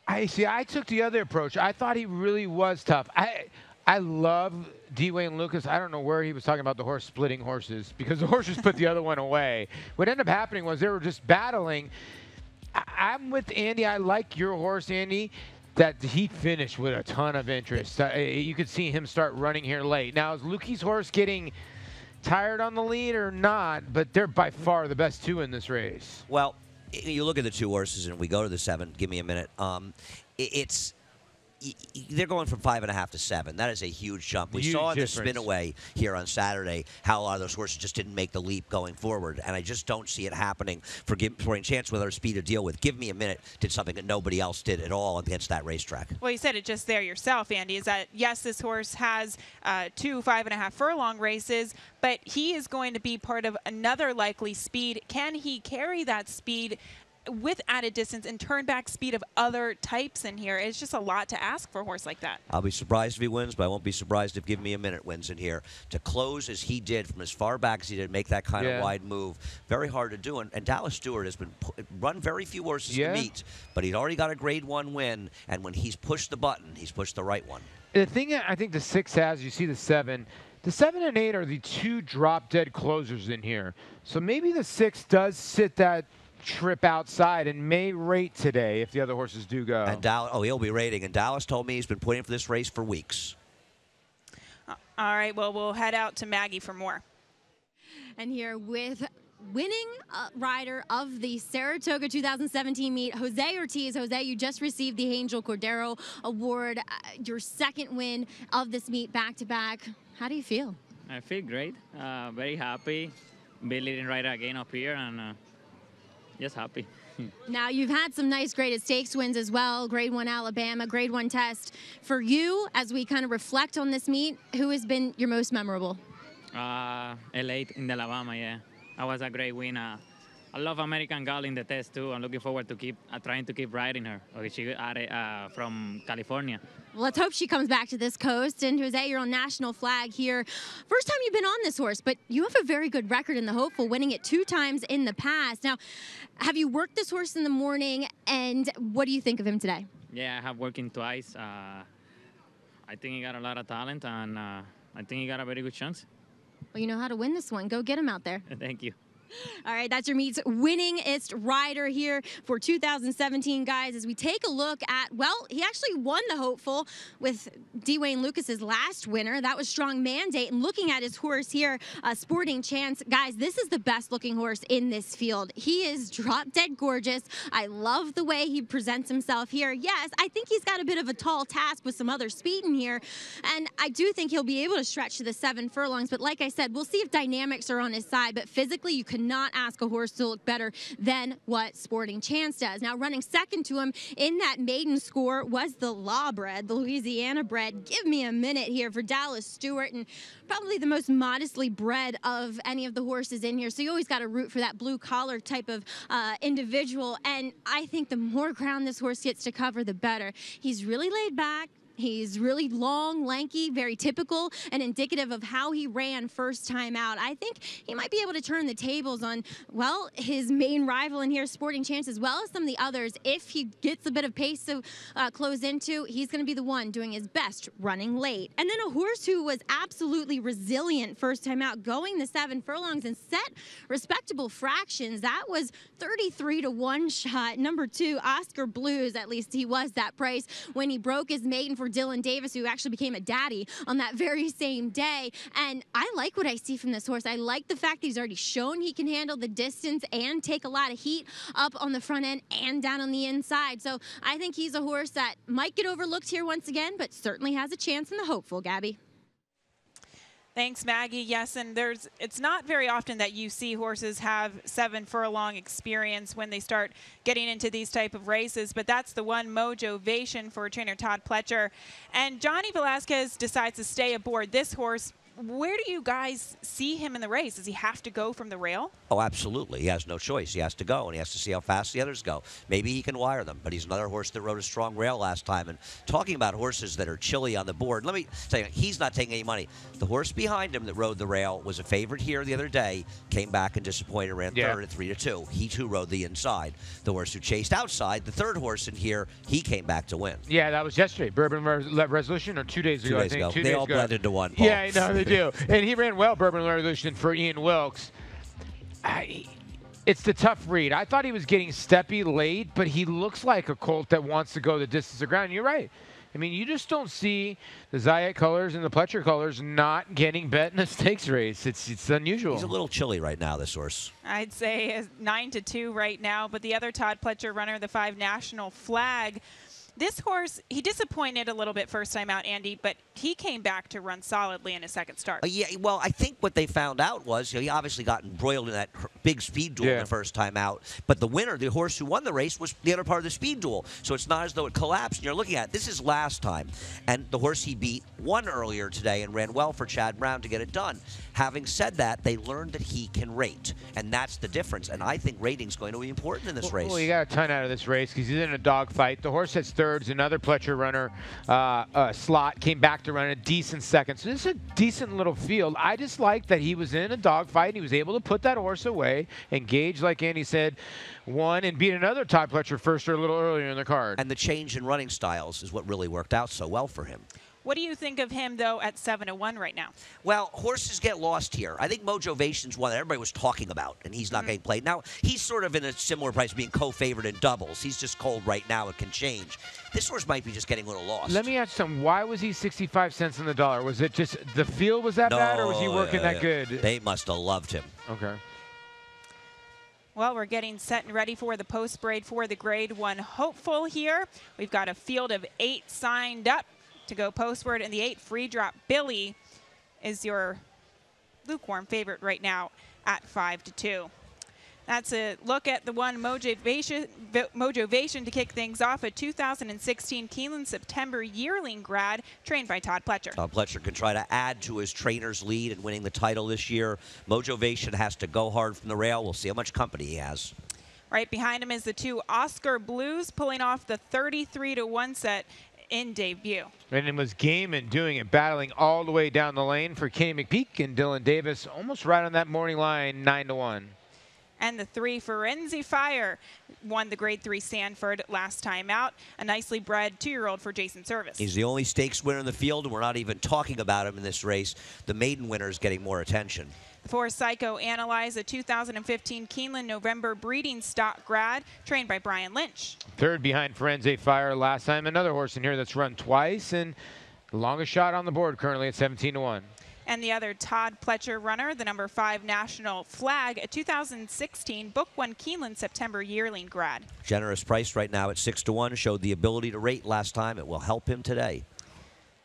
I took the other approach. I thought he really was tough. I love Dwayne Lucas. I don't know where he was talking about the horse splitting horses, because the horses put the other one away. What ended up happening was they were just battling. I'm with Andy. I like your horse, Andy, that he finished with a ton of interest. You could see him start running here late. Now, is Lukey's horse getting tired on the lead or not? But they're by far the best 2 in this race. Well, you look at the 2 horses, and we go to the 7, Give Me a Minute. They're going from 5.5 to 7. That is a huge jump. We saw in the spin away here on Saturday how a lot of those horses just didn't make the leap going forward, and I just don't see it happening for Sporting Chance with our speed to deal with. Give Me a Minute did something that nobody else did at all against that racetrack. Well, you said it just there yourself, Andy, is that, yes, this horse has 2 5.5 furlong races, but he is going to be part of another likely speed. Can he carry that speed with added distance and turn back speed of other types in here? It's just a lot to ask for a horse like that. I'll be surprised if he wins, but I won't be surprised if Give Me a Minute wins in here. To close as he did from as far back as he did, make that kind of wide move, very hard to do. And Dallas Stewart has been run very few horses to meet, but he's already got a Grade 1 win, and when he's pushed the button, he's pushed the right one. The thing I think the 6 has, you see the 7. The 7 and 8 are the 2 drop-dead closers in here. So maybe the 6 does sit that trip outside and may rate today if the other horses do go. And he'll be rating. And Dallas told me he's been putting for this race for weeks. All right, well, we'll head out to Maggie for more. And here with winning rider of the Saratoga 2017 meet, Jose Ortiz. Jose, you just received the Angel Cordero Award, your 2nd win of this meet back-to-back. How do you feel? I feel great. Very happy. Be leading rider again up here, and just happy. Now, you've had some nice graded stakes wins as well, Grade 1 Alabama, Grade 1 Test. For you, as we kind of reflect on this meet, who has been your most memorable? Elite in Alabama, yeah. That was a great win. I love American Girl in the test, too. I'm looking forward to trying to keep riding her. She from California. Well, let's hope she comes back to this coast. And Jose, you're on national flag here. First time you've been on this horse, but you have a very good record in the Hopeful, winning it 2 times in the past. Now, have you worked this horse in the morning, and what do you think of him today? Yeah, I have worked him twice. I think he got a lot of talent, and I think he got a very good chance. Well, you know how to win this one. Go get him out there. Thank you. All right, that's your meet's winningest rider here for 2017, guys. As we take a look at, well, he actually won the Hopeful with Dwayne Lucas's last winner. That was Strong Mandate. And looking at his horse here, Sporting Chance, guys, this is the best looking horse in this field. He is drop dead gorgeous. I love the way he presents himself here. Yes, I think he's got a bit of a tall task with some other speed in here. And I do think he'll be able to stretch to the 7 furlongs. But like I said, we'll see if dynamics are on his side. But physically, you could not ask a horse to look better than what Sporting Chance does. Now, running second to him in that maiden score was the Lawbred, the Louisiana bred. Give me a minute here for Dallas Stewart, and probably the most modestly bred of any of the horses in here. So you always got to root for that blue collar type of individual. And I think the more ground this horse gets to cover, the better. He's really laid back. He's really long, lanky, very typical and indicative of how he ran first time out. I think he might be able to turn the tables on, well, his main rival in here, Sporting Chance, as well as some of the others. If he gets a bit of pace to close into, he's going to be the one doing his best running late. And then a horse who was absolutely resilient first time out, going the 7 furlongs and set respectable fractions. That was 33 to 1 shot. Number 2, Oscar Blues, at least he was that price when he broke his maiden for Dylan Davis, who actually became a daddy on that very same day. And I like what I see from this horse. I like the fact that he's already shown he can handle the distance and take a lot of heat up on the front end and down on the inside. So I think he's a horse that might get overlooked here once again, but certainly has a chance in the Hopeful, Gabby. Thanks, Maggie. Yes, and it's not very often that you see horses have 7 furlong experience when they start getting into these type of races, but that's the one motivation for trainer Todd Pletcher. And Johnny Velasquez decides to stay aboard this horse where do you guys see him in the race? Does he have to go from the rail? Oh, absolutely. He has no choice. He has to go, and he has to see how fast the others go. Maybe he can wire them, but he's another horse that rode a strong rail last time. And talking about horses that are chilly on the board, let me tell you, he's not taking any money. The horse behind him that rode the rail was a favorite here the other day, came back and disappointed, ran third at 3-2. He, too, rode the inside. The horse who chased outside, the third horse in here, he came back to win. Yeah, that was yesterday. Bourbon Resolution, or 2 days ago, I think. 2 They days all ago. blend into one, Paul. Yeah, I know, they do. And he ran well, Bourbon Revolution, for Ian Wilkes. It's the tough read. I thought he was getting steppy late, but he looks like a colt that wants to go the distance of ground. You're right. I mean, you just don't see the Zayat colors and the Pletcher colors not getting bet in a stakes race. It's unusual. He's a little chilly right now, this horse. I'd say 9-2 right now, but the other Todd Pletcher runner, the 5 National Flag, this horse, he disappointed a little bit first time out, Andy, but he came back to run solidly in his second start. Yeah, well, I think what they found out was, he obviously got embroiled in that big speed duel the first time out, but the winner, the horse who won the race, was the other part of the speed duel. So it's not as though it collapsed. And you're looking at it. This is last time, and the horse he beat won earlier today and ran well for Chad Brown to get it done. Having said that, they learned that he can rate, and that's the difference. And I think rating's going to be important in this race. Well, you got a ton out of this race because he's in a dogfight. The horse has thirds. Another Pletcher runner, Slot, came back to run a decent second. So this is a decent little field. I just like that he was in a dogfight and he was able to put that horse away, engage, like Andy said, won, and beat another Todd Pletcher first or a little earlier in the card. And the change in running styles is what really worked out so well for him. What do you think of him, though, at 7-1 right now? Well, horses get lost here. I think Mojovation's one that everybody was talking about, and he's not getting played. Now, he's sort of in a similar price, being co-favored in doubles. He's just cold right now. It can change. This horse might be just getting a little lost. Let me ask you something. Why was he 65 cents on the dollar? Was it just the field was that bad, or was he working that good? They must have loved him. Okay. Well, we're getting set and ready for the post parade for the Grade 1 hopeful here. We've got a field of 8 signed up to go postward, and the 8 free drop Billy is your lukewarm favorite right now at 5-2. That's a look at the one Mojovation to kick things off, a 2016 Keeneland September yearling grad trained by Todd Pletcher. Todd Pletcher can try to add to his trainer's lead in winning the title this year. Mojovation has to go hard from the rail. We'll see how much company he has. Right behind him is the 2 Oscar Blues pulling off the 33-1 set in debut. And it was Gaiman doing it, battling all the way down the lane for Kenny McPeak and Dylan Davis, almost right on that morning line, 9-1. And the 3 Forenzi Fire won the Grade 3 Sanford last time out. A nicely bred 2-year-old for Jason Service. He's the only stakes winner in the field, and we're not even talking about him in this race. The maiden winner is getting more attention. The 4 Psycho Analyze, a 2015 Keeneland November breeding stock grad trained by Brian Lynch. Third behind Forense Fire last time. Another horse in here that's run twice, and the longest shot on the board currently at 17-1. And the other Todd Pletcher runner, the number 5 National Flag, a 2016 Book 1 Keeneland September yearling grad. Generous price right now at 6-1. Showed the ability to rate last time. It will help him today.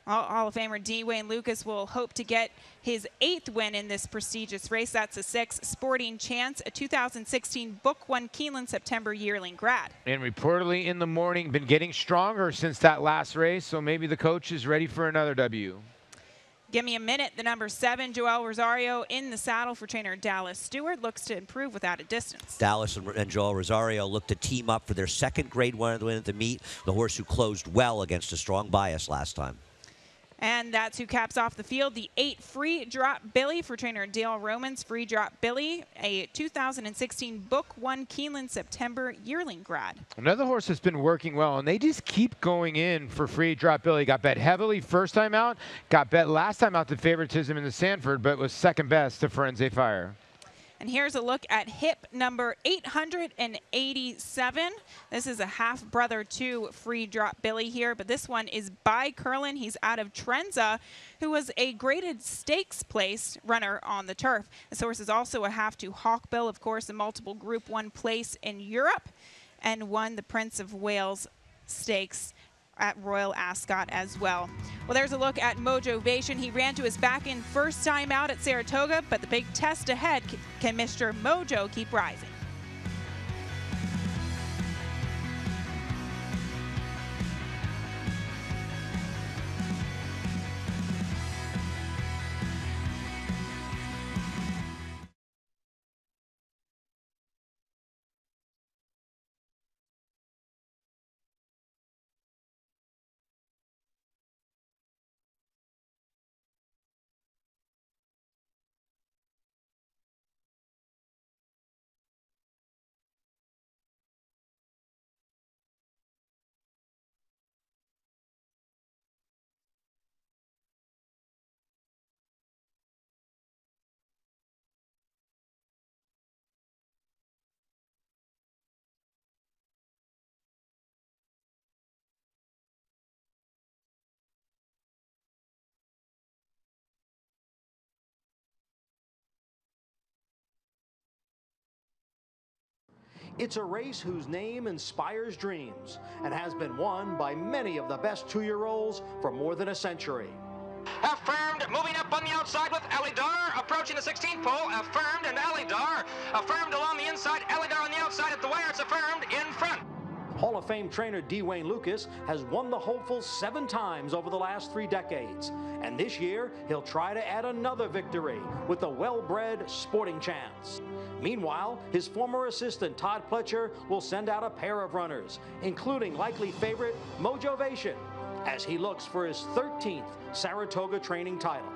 Hall of Famer D. Wayne Lucas will hope to get his 8th win in this prestigious race. That's a 6 Sporting Chance, a 2016 Book 1 Keeneland September yearling grad. And reportedly in the morning, been getting stronger since that last race, so maybe the coach is ready for another W. Give me a minute. The number 7, Joel Rosario, in the saddle for trainer Dallas Stewart, looks to improve without a distance. Dallas and Joel Rosario look to team up for their second Grade 1 win at the meet. The horse who closed well against a strong bias last time. And that's who caps off the field, the 8 Free Drop Billy for trainer Dale Romans. Free Drop Billy, a 2016 Book 1 Keeneland September yearling grad. Another horse that's been working well, and they just keep going in for Free Drop Billy. Got bet heavily first time out, got bet last time out to favoritism in the Sanford, but was second best to Forense Fire. And here's a look at hip number 887. This is a half-brother to Free Drop Billy here, but this one is by Curlin. He's out of Trenza, who was a graded stakes place runner on the turf. This horse is also a half to Hawkbill, of course, a multiple Group 1 place in Europe, and won the Prince of Wales Stakes at Royal Ascot as well. Well, there's a look at Mojovation. He ran to his back in first time out at Saratoga, but the big test ahead, can Mr. Mojo keep rising? It's a race whose name inspires dreams and has been won by many of the best two-year-olds for more than a century. Affirmed, moving up on the outside with Alidar, approaching the 16th pole. Affirmed and Alidar. Affirmed along the inside, Alidar on the outside at the wire. It's Affirmed in front. Hall of Fame trainer Dwayne Lucas has won the hopeful 7 times over the last 3 decades. And this year, he'll try to add another victory with the well-bred Sporting Chance. Meanwhile, his former assistant Todd Pletcher will send out a pair of runners, including likely favorite Mojovation, as he looks for his 13th Saratoga training title.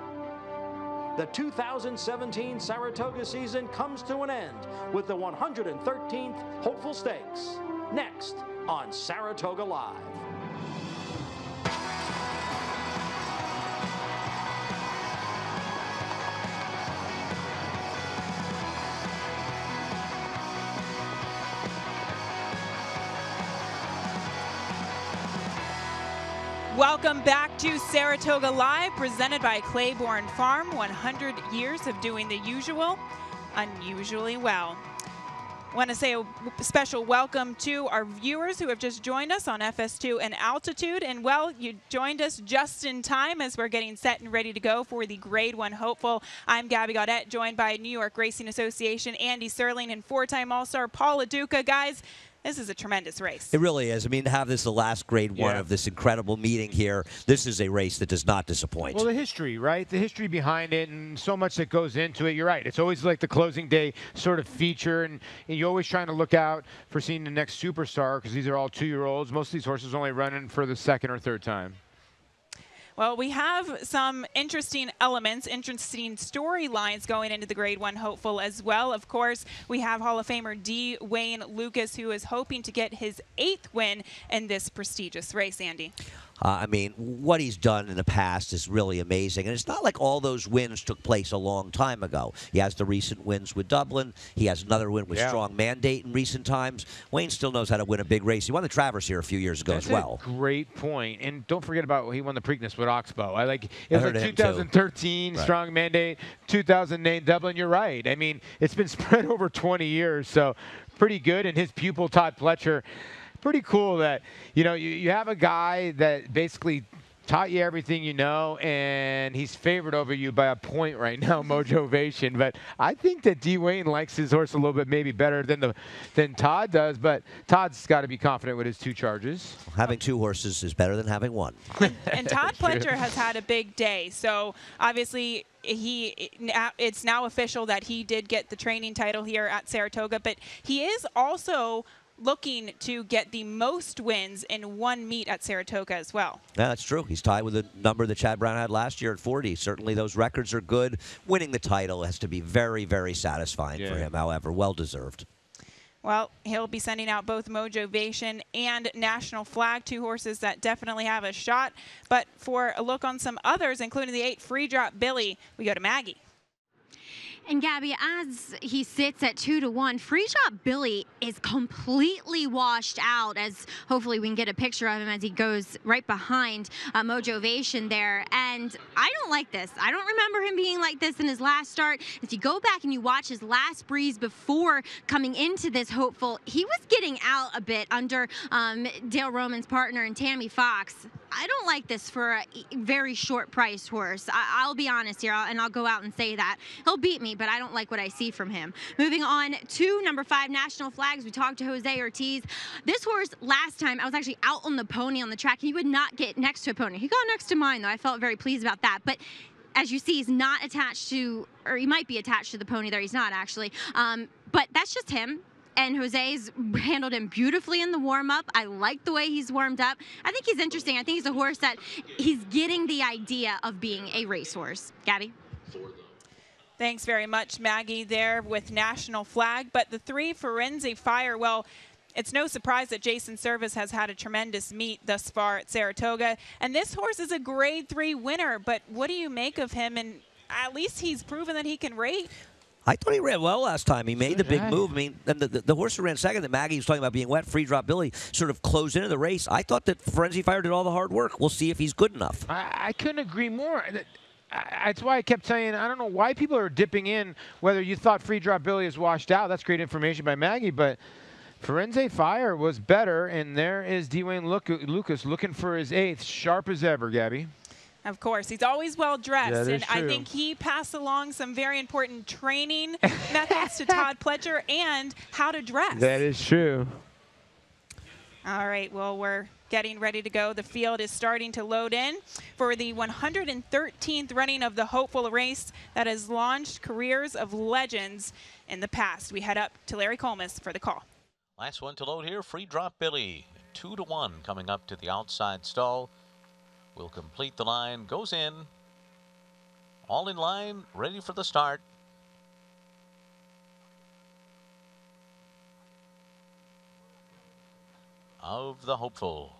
The 2017 Saratoga season comes to an end with the 113th Hopeful Stakes. Next on Saratoga Live. Welcome back to Saratoga Live, presented by Claiborne Farm. 100 years of doing the usual, unusually well. Want to say a special welcome to our viewers who have just joined us on FS2 and Altitude. And, well, you joined us just in time as we're getting set and ready to go for the Grade 1 Hopeful. I'm Gabby Gaudette, joined by New York Racing Association Andy Serling and 4-time All-Star Paul LaDuca. Guys, this is a tremendous race. It really is. I mean, to have this the last Grade 1 of this incredible meeting here, this is a race that does not disappoint. Well, the history, right? The history behind it and so much that goes into it. You're right. It's always like the closing day sort of feature, and you're always trying to look out for seeing the next superstar because these are all 2-year-olds. Most of these horses only running for the 2nd or 3rd time. Well, we have some interesting elements, interesting storylines going into the Grade 1 Hopeful as well. Of course, we have Hall of Famer Dwayne Lucas, who is hoping to get his 8th win in this prestigious race, Andy. I mean, what he's done in the past is really amazing. And it's not like all those wins took place a long time ago. He has the recent wins with Dublin. He has another win with Strong Mandate in recent times. Wayne still knows how to win a big race. He won the Travers here a few years ago as well. A great point. And don't forget about he won the Preakness with Oxbow. It was like 2013 Strong Mandate, 2008 Dublin. You're right. I mean, it's been spread over 20 years, so pretty good. And his pupil, Todd Pletcher, pretty cool that, you have a guy that basically taught you everything you know, and he's favored over you by a point right now, Mojovation. But I think that Dwayne likes his horse a little bit maybe better than Todd does, but Todd's got to be confident with his 2 charges. Having 2 horses is better than having 1. And Todd Pletcher has had a big day, so obviously it's now official that he did get the training title here at Saratoga, but he is also looking to get the most wins in one meet at Saratoga as well. Yeah, that's true. He's tied with the number that Chad Brown had last year at 40. Certainly those records are good. Winning the title has to be very, very satisfying for him, however. Well-deserved. Well, he'll be sending out both Mojovation and National Flag, 2 horses that definitely have a shot. But for a look on some others, including the 8 Free Drop Billy, we go to Maggie. And Gabby, as he sits at 2-1, Free Drop Billy is completely washed out, as hopefully we can get a picture of him as he goes right behind Mojovation there. And I don't like this. I don't remember him being like this in his last start. If you go back and you watch his last breeze before coming into this hopeful, he was getting out a bit under Dale Roman's partner and Tammy Fox. I don't like this for a very short price horse. I'll be honest here, and I'll go out and say that. He'll beat me, but I don't like what I see from him. Moving on to number 5, National Flags. We talked to Jose Ortiz. This horse, last time, I was actually out on the pony on the track. He would not get next to a pony. He got next to mine, though. I felt very pleased about that. But as you see, he's not attached to, or he might be attached to the pony there. He's not, actually. But that's just him. And Jose's handled him beautifully in the warm-up. I like the way he's warmed up. I think he's interesting. I think he's a horse that he's getting the idea of being a racehorse. Gabby? Thanks very much, Maggie, there with National Flag. But the 3 Forensic Fire, well, it's no surprise that Jason Service has had a tremendous meet thus far at Saratoga. And this horse is a Grade 3 winner. But what do you make of him? And at least he's proven that he can rate. I thought he ran well last time. He made the big move. I mean, and the horse who ran second that Maggie was talking about being wet, Free Drop Billy, sort of closed into the race. I thought that Forensic Fire did all the hard work. We'll see if he's good enough. I couldn't agree more. That's why I kept saying, I don't know why people are dipping in, whether you thought Free Drop Billy is washed out. That's great information by Maggie, but Firenze Fire was better, and there is Dwayne Lucas looking for his 8th, sharp as ever, Gabby. Of course, he's always well dressed, and true. I think he passed along some very important training methods to Todd Pletcher and how to dress. That is true. All right, well, we're getting ready to go. The field is starting to load in for the 113th running of the Hopeful race that has launched careers of legends in the past. We head up to Larry Colmus for the call. Last one to load here, Free Drop Billy. 2-1 coming up to the outside stall. Will complete the line, goes in. All in line, ready for the start. Of the Hopeful.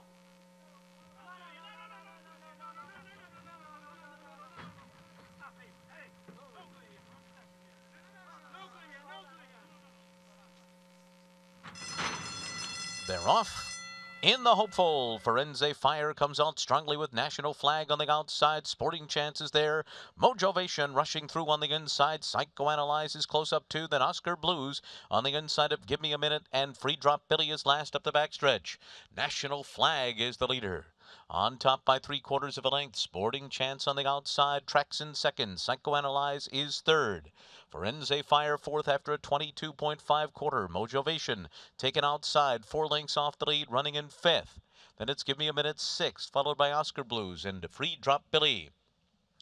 They're off. In the Hopeful, Firenze Fire comes out strongly with National Flag on the outside. Sporting Chances there. Mojovation rushing through on the inside. Psychoanalyze is close up too. Then Oscar Blues on the inside of Give Me a Minute. And Free Drop Billy is last up the backstretch. National Flag is the leader. On top by 3/4 of a length. Sporting Chance on the outside. Tracks in second. Psychoanalyze is third. Firenze Fire fourth after a 22.5 quarter. Mojovation taken outside, 4 lengths off the lead, running in fifth. Then it's Give Me a Minute sixth, followed by Oscar Blues and Free Drop Billy.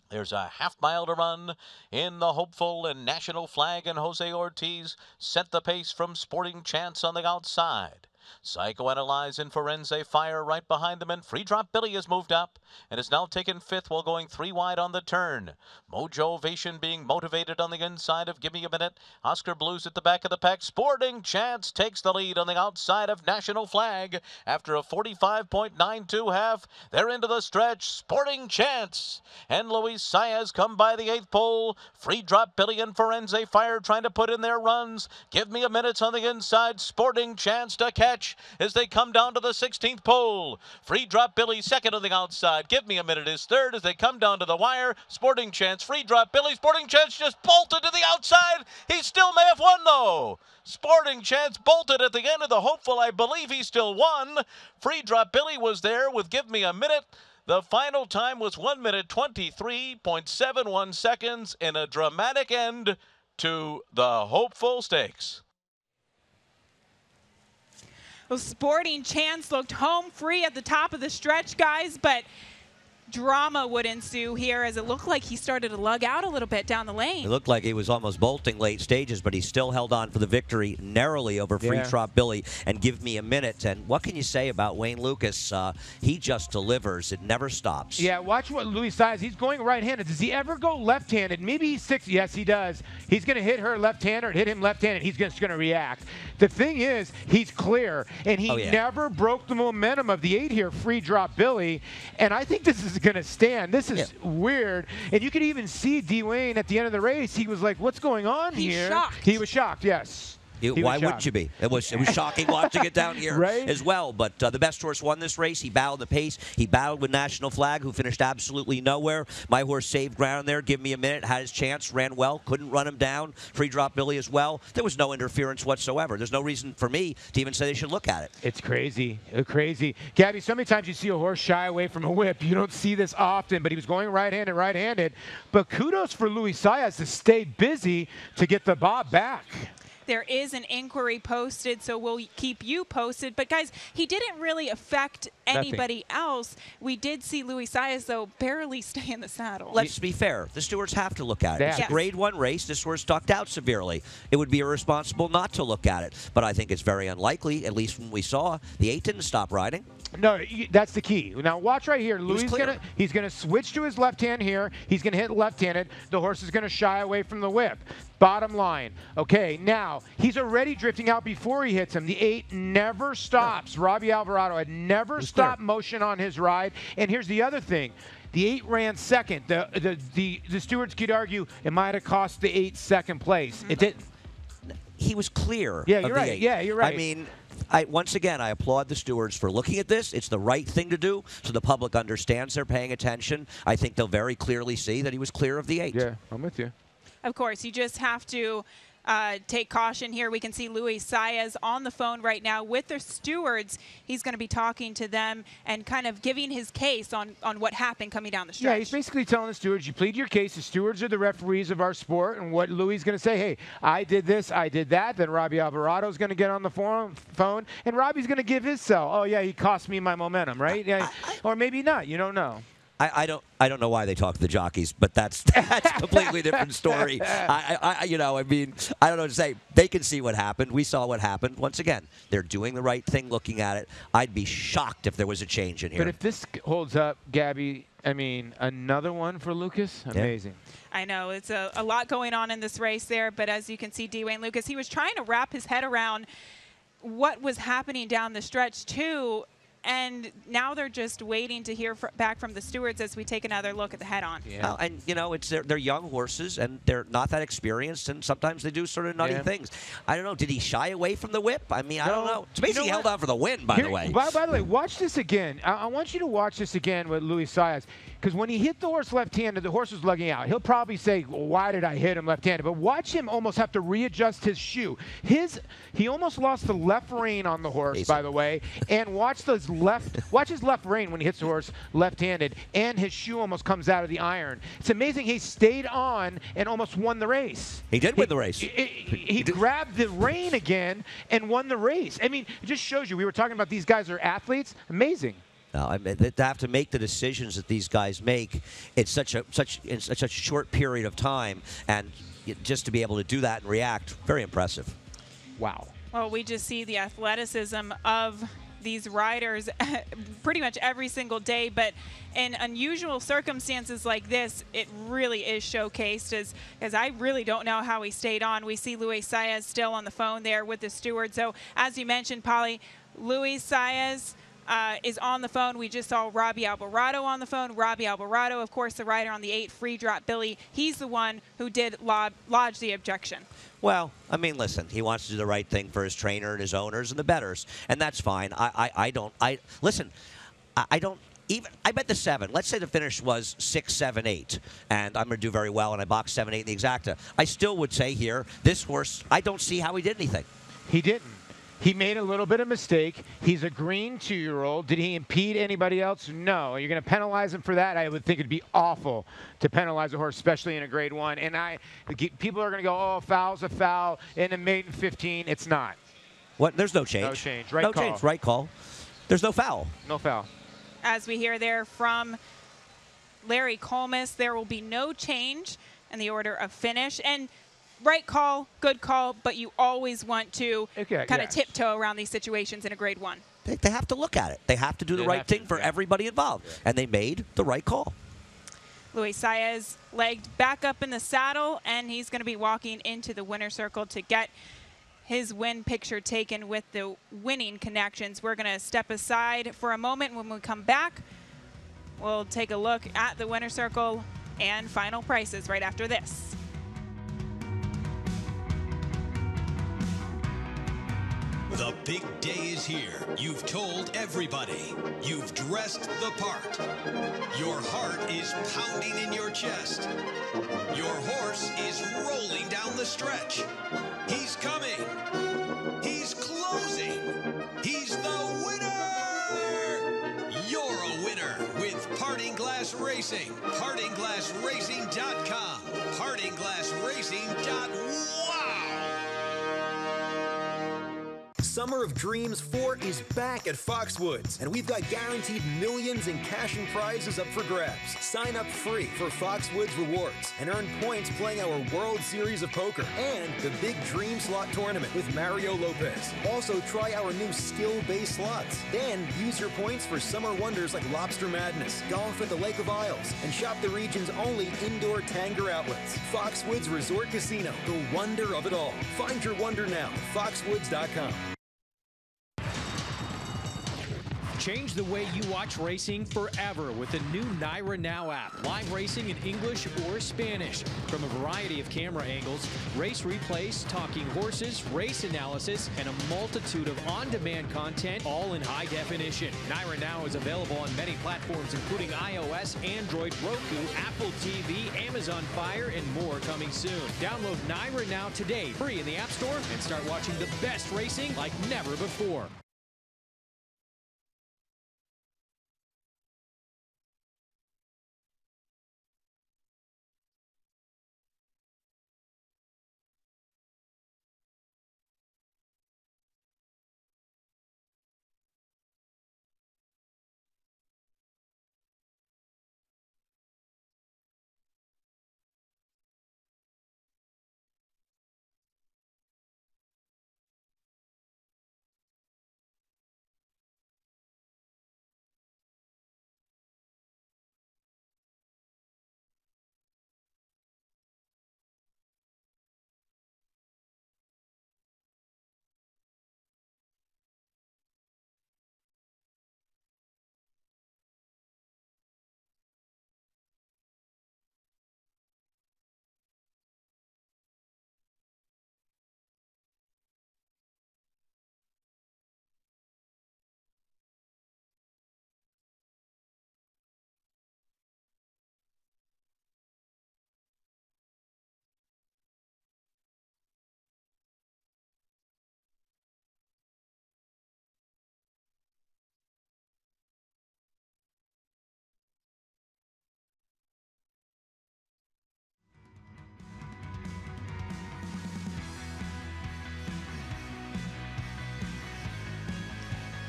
There's a half mile to run in the Hopeful, and National Flag and Jose Ortiz set the pace from Sporting Chance on the outside. Psychoanalyze and Firenze Fire right behind them, and Free Drop Billy has moved up and is now taken fifth while going 3 wide on the turn. Mojovation being motivated on the inside of Give Me a Minute. Oscar Blues at the back of the pack. Sporting Chance takes the lead on the outside of National Flag after a 45.92 half. They're into the stretch. Sporting Chance and Luis Saez come by the 8th pole. Free Drop Billy and Firenze Fire trying to put in their runs. Give Me a Minute's on the inside. Sporting Chance to catch as they come down to the 16th pole. Free Drop Billy second on the outside. Give Me a Minute is third as they come down to the wire. Sporting Chance, Free Drop Billy. Sporting Chance just bolted to the outside. He still may have won though. Sporting Chance bolted at the end of the Hopeful. I believe he still won. Free Drop Billy was there with Give Me a Minute. The final time was 1 minute 23.71 seconds in a dramatic end to the Hopeful Stakes. Well, Sporting Chance looked home free at the top of the stretch, guys, but drama would ensue here as it looked like he started to lug out a little bit down the lane. It looked like he was almost bolting late stages, but he still held on for the victory narrowly over Free Drop Billy and Give Me a Minute. And what can you say about Wayne Lucas? He just delivers. It never stops. Yeah, watch what Luis Saez, he's going right-handed. Does he ever go left-handed? Maybe he's 6. Yes, he does. He's going to hit her left-handed or hit him left-handed. He's just going to react. The thing is, he's clear, and he never broke the momentum of the 8 here, Free Drop Billy. And I think this is going to stand. This is weird. And you could even see Dwayne at the end of the race. He was like, what's going on here? Shocked. He was shocked, yes. Why wouldn't you be? It was shocking watching it down here as well. But the best horse won this race. He battled the pace. He battled with National Flag, who finished absolutely nowhere. My horse saved ground there. Give Me a Minute. Had his chance. Ran well. Couldn't run him down. Free Drop Billy as well. There was no interference whatsoever. There's no reason for me to even say they should look at it. It's crazy. Crazy. Gabby, so many times you see a horse shy away from a whip. You don't see this often, but he was going right-handed. But kudos for Luis Saez to stay busy to get the bob back. There is an inquiry posted, so we'll keep you posted. But, guys, he didn't really affect anybody else. We did see Luis Saez, though, barely stay in the saddle. Let's be fair. The stewards have to look at it. It's a Grade 1 race. This horse ducked out severely. It would be irresponsible not to look at it. But I think it's very unlikely, at least when we saw, the 8 didn't stop riding. No, that's the key. Now, watch right here. He's going to switch to his left hand here. He's going to hit left-handed. The horse is going to shy away from the whip. Bottom line. Okay, now, he's already drifting out before he hits him. The 8 never stops. Robbie Alvarado had never stopped motion on his ride. And here's the other thing. The 8 ran second. The stewards could argue it might have cost the 8 second place. It didn't. He was clear. Yeah, you're right. Yeah, you're right. I mean, once again, I applaud the stewards for looking at this. It's the right thing to do, so the public understands they're paying attention. I think they'll very clearly see that he was clear of the 8. Yeah, I'm with you. Of course, you just have to take caution here. We can see Luis Saez on the phone right now with the stewards. He's going to be talking to them and kind of giving his case on what happened coming down the stretch. Yeah, he's basically telling the stewards, you plead your case. The stewards are the referees of our sport. And what Luis is going to say, hey, I did this, I did that. Then Robbie Alvarado is going to get on the phone, and Robbie's going to give his sell. Oh, yeah, he cost me my momentum, right? Or maybe not. You don't know. I don't know why they talk to the jockeys, but that's a completely different story. I don't know what to say. They can see what happened. We saw what happened. Once again, they're doing the right thing, looking at it. I'd be shocked if there was a change in here. But if this holds up, Gabby, I mean, another one for Lucas? Amazing. Yeah. I know. It's a lot going on in this race there, but as you can see, Dwayne Lucas, he was trying to wrap his head around what was happening down the stretch, too. And now they're just waiting to hear back from the stewards as we take another look at the head-on. Yeah. And, they're young horses, and they're not that experienced, and sometimes they do sort of nutty things. I don't know. Did he shy away from the whip? I mean, I don't know. It's basically held on for the win, by the way. By the way, watch this again. I want you to watch this again with Luis Saez. Because when he hit the horse left-handed, the horse was lugging out. He'll probably say, well, why did I hit him left-handed? But watch him almost have to readjust his shoe. He almost lost the left rein on the horse, by the way. And watch his left rein when he hits the horse left-handed. And his shoe almost comes out of the iron. It's amazing he stayed on and almost won the race. He did win the race. He grabbed the rein again and won the race. I mean, it just shows you. We were talking about these guys are athletes. Amazing. No, I mean, to have to make the decisions that these guys make in such a short period of time, and just to be able to do that and react, very impressive. Wow. Well, we just see the athleticism of these riders pretty much every single day, but in unusual circumstances like this, it really is showcased as I really don't know how he stayed on. We see Luis Saez still on the phone there with the steward. So as you mentioned, Polly, Luis Saez is on the phone. We just saw Robbie Alvarado on the phone. Robbie Alvarado, of course, the rider on the 8 free drop Billy. He's the one who did lodge the objection. Well, I mean, listen, he wants to do the right thing for his trainer and his owners and the bettors, and that's fine. I don't bet the 7. Let's say the finish was 6, 7, 8, and I'm going to do very well, and I boxed 7, 8 in the exacta. I still would say here, this horse, I don't see how he did anything. He didn't. He made a little bit of mistake. He's a green 2-year-old. Did he impede anybody else? No. You're going to penalize him for that? I would think it'd be awful to penalize a horse, especially in a grade 1. And people are going to go, oh, foul's a foul in a maiden 15. It's not. What? There's no change. No change. Right call. No change. Right call. There's no foul. No foul. As we hear there from Larry Colmus, there will be no change in the order of finish. And right call, good call, but you always want to kind of tiptoe around these situations in a grade 1. They have to look at it. They have to do the right thing for everybody involved, and they made the right call. Luis Saez legged back up in the saddle, and he's going to be walking into the winner's circle to get his win picture taken with the winning connections. We're going to step aside for a moment. When we come back, we'll take a look at the winner's circle and final prices right after this. The big day is here. You've told everybody. You've dressed the part. Your heart is pounding in your chest. Your horse is rolling down the stretch. He's coming. He's closing. He's the winner! You're a winner with Parting Glass Racing. PartingGlassRacing.com. PartingGlassRacing.wow. Summer of Dreams 4 is back at Foxwoods, and we've got guaranteed millions in cash and prizes up for grabs. Sign up free for Foxwoods Rewards and earn points playing our World Series of Poker and the Big Dream Slot Tournament with Mario Lopez. Also, try our new skill-based slots. Then, use your points for summer wonders like Lobster Madness, golf at the Lake of Isles, and shop the region's only indoor Tanger outlets. Foxwoods Resort Casino, the wonder of it all. Find your wonder now at foxwoods.com. Change the way you watch racing forever with the new Naira Now app. Live racing in English or Spanish. From a variety of camera angles, race replays, talking horses, race analysis, and a multitude of on-demand content, all in high definition. Naira Now is available on many platforms, including iOS, Android, Roku, Apple TV, Amazon Fire, and more coming soon. Download Naira Now today, free in the App Store, and start watching the best racing like never before.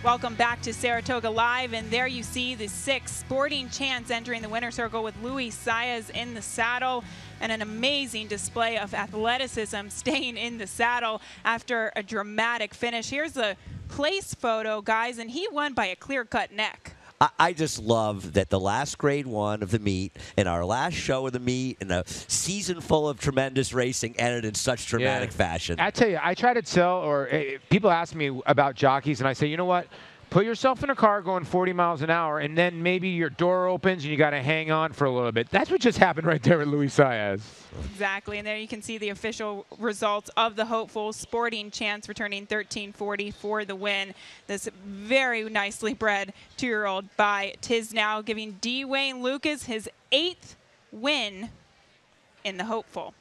Welcome back to Saratoga Live, and there you see the 6 Sporting Chance entering the winner's circle with Luis Saez in the saddle, and an amazing display of athleticism staying in the saddle after a dramatic finish. Here's a place photo, guys, and he won by a clear-cut neck. I just love that the last grade 1 of the meet and our last show of the meet and a season full of tremendous racing ended in such dramatic fashion. I tell you, I try to tell, or people ask me about jockeys, and I say, you know what? Put yourself in a car going 40 miles an hour, and then maybe your door opens and you got to hang on for a little bit. That's what just happened right there with Luis Saez. Exactly, and there you can see the official results of the hopeful. Sporting Chance returning 1340 for the win. This very nicely bred 2-year-old by Tisnow, giving Dwayne Lucas his 8th win in the hopeful.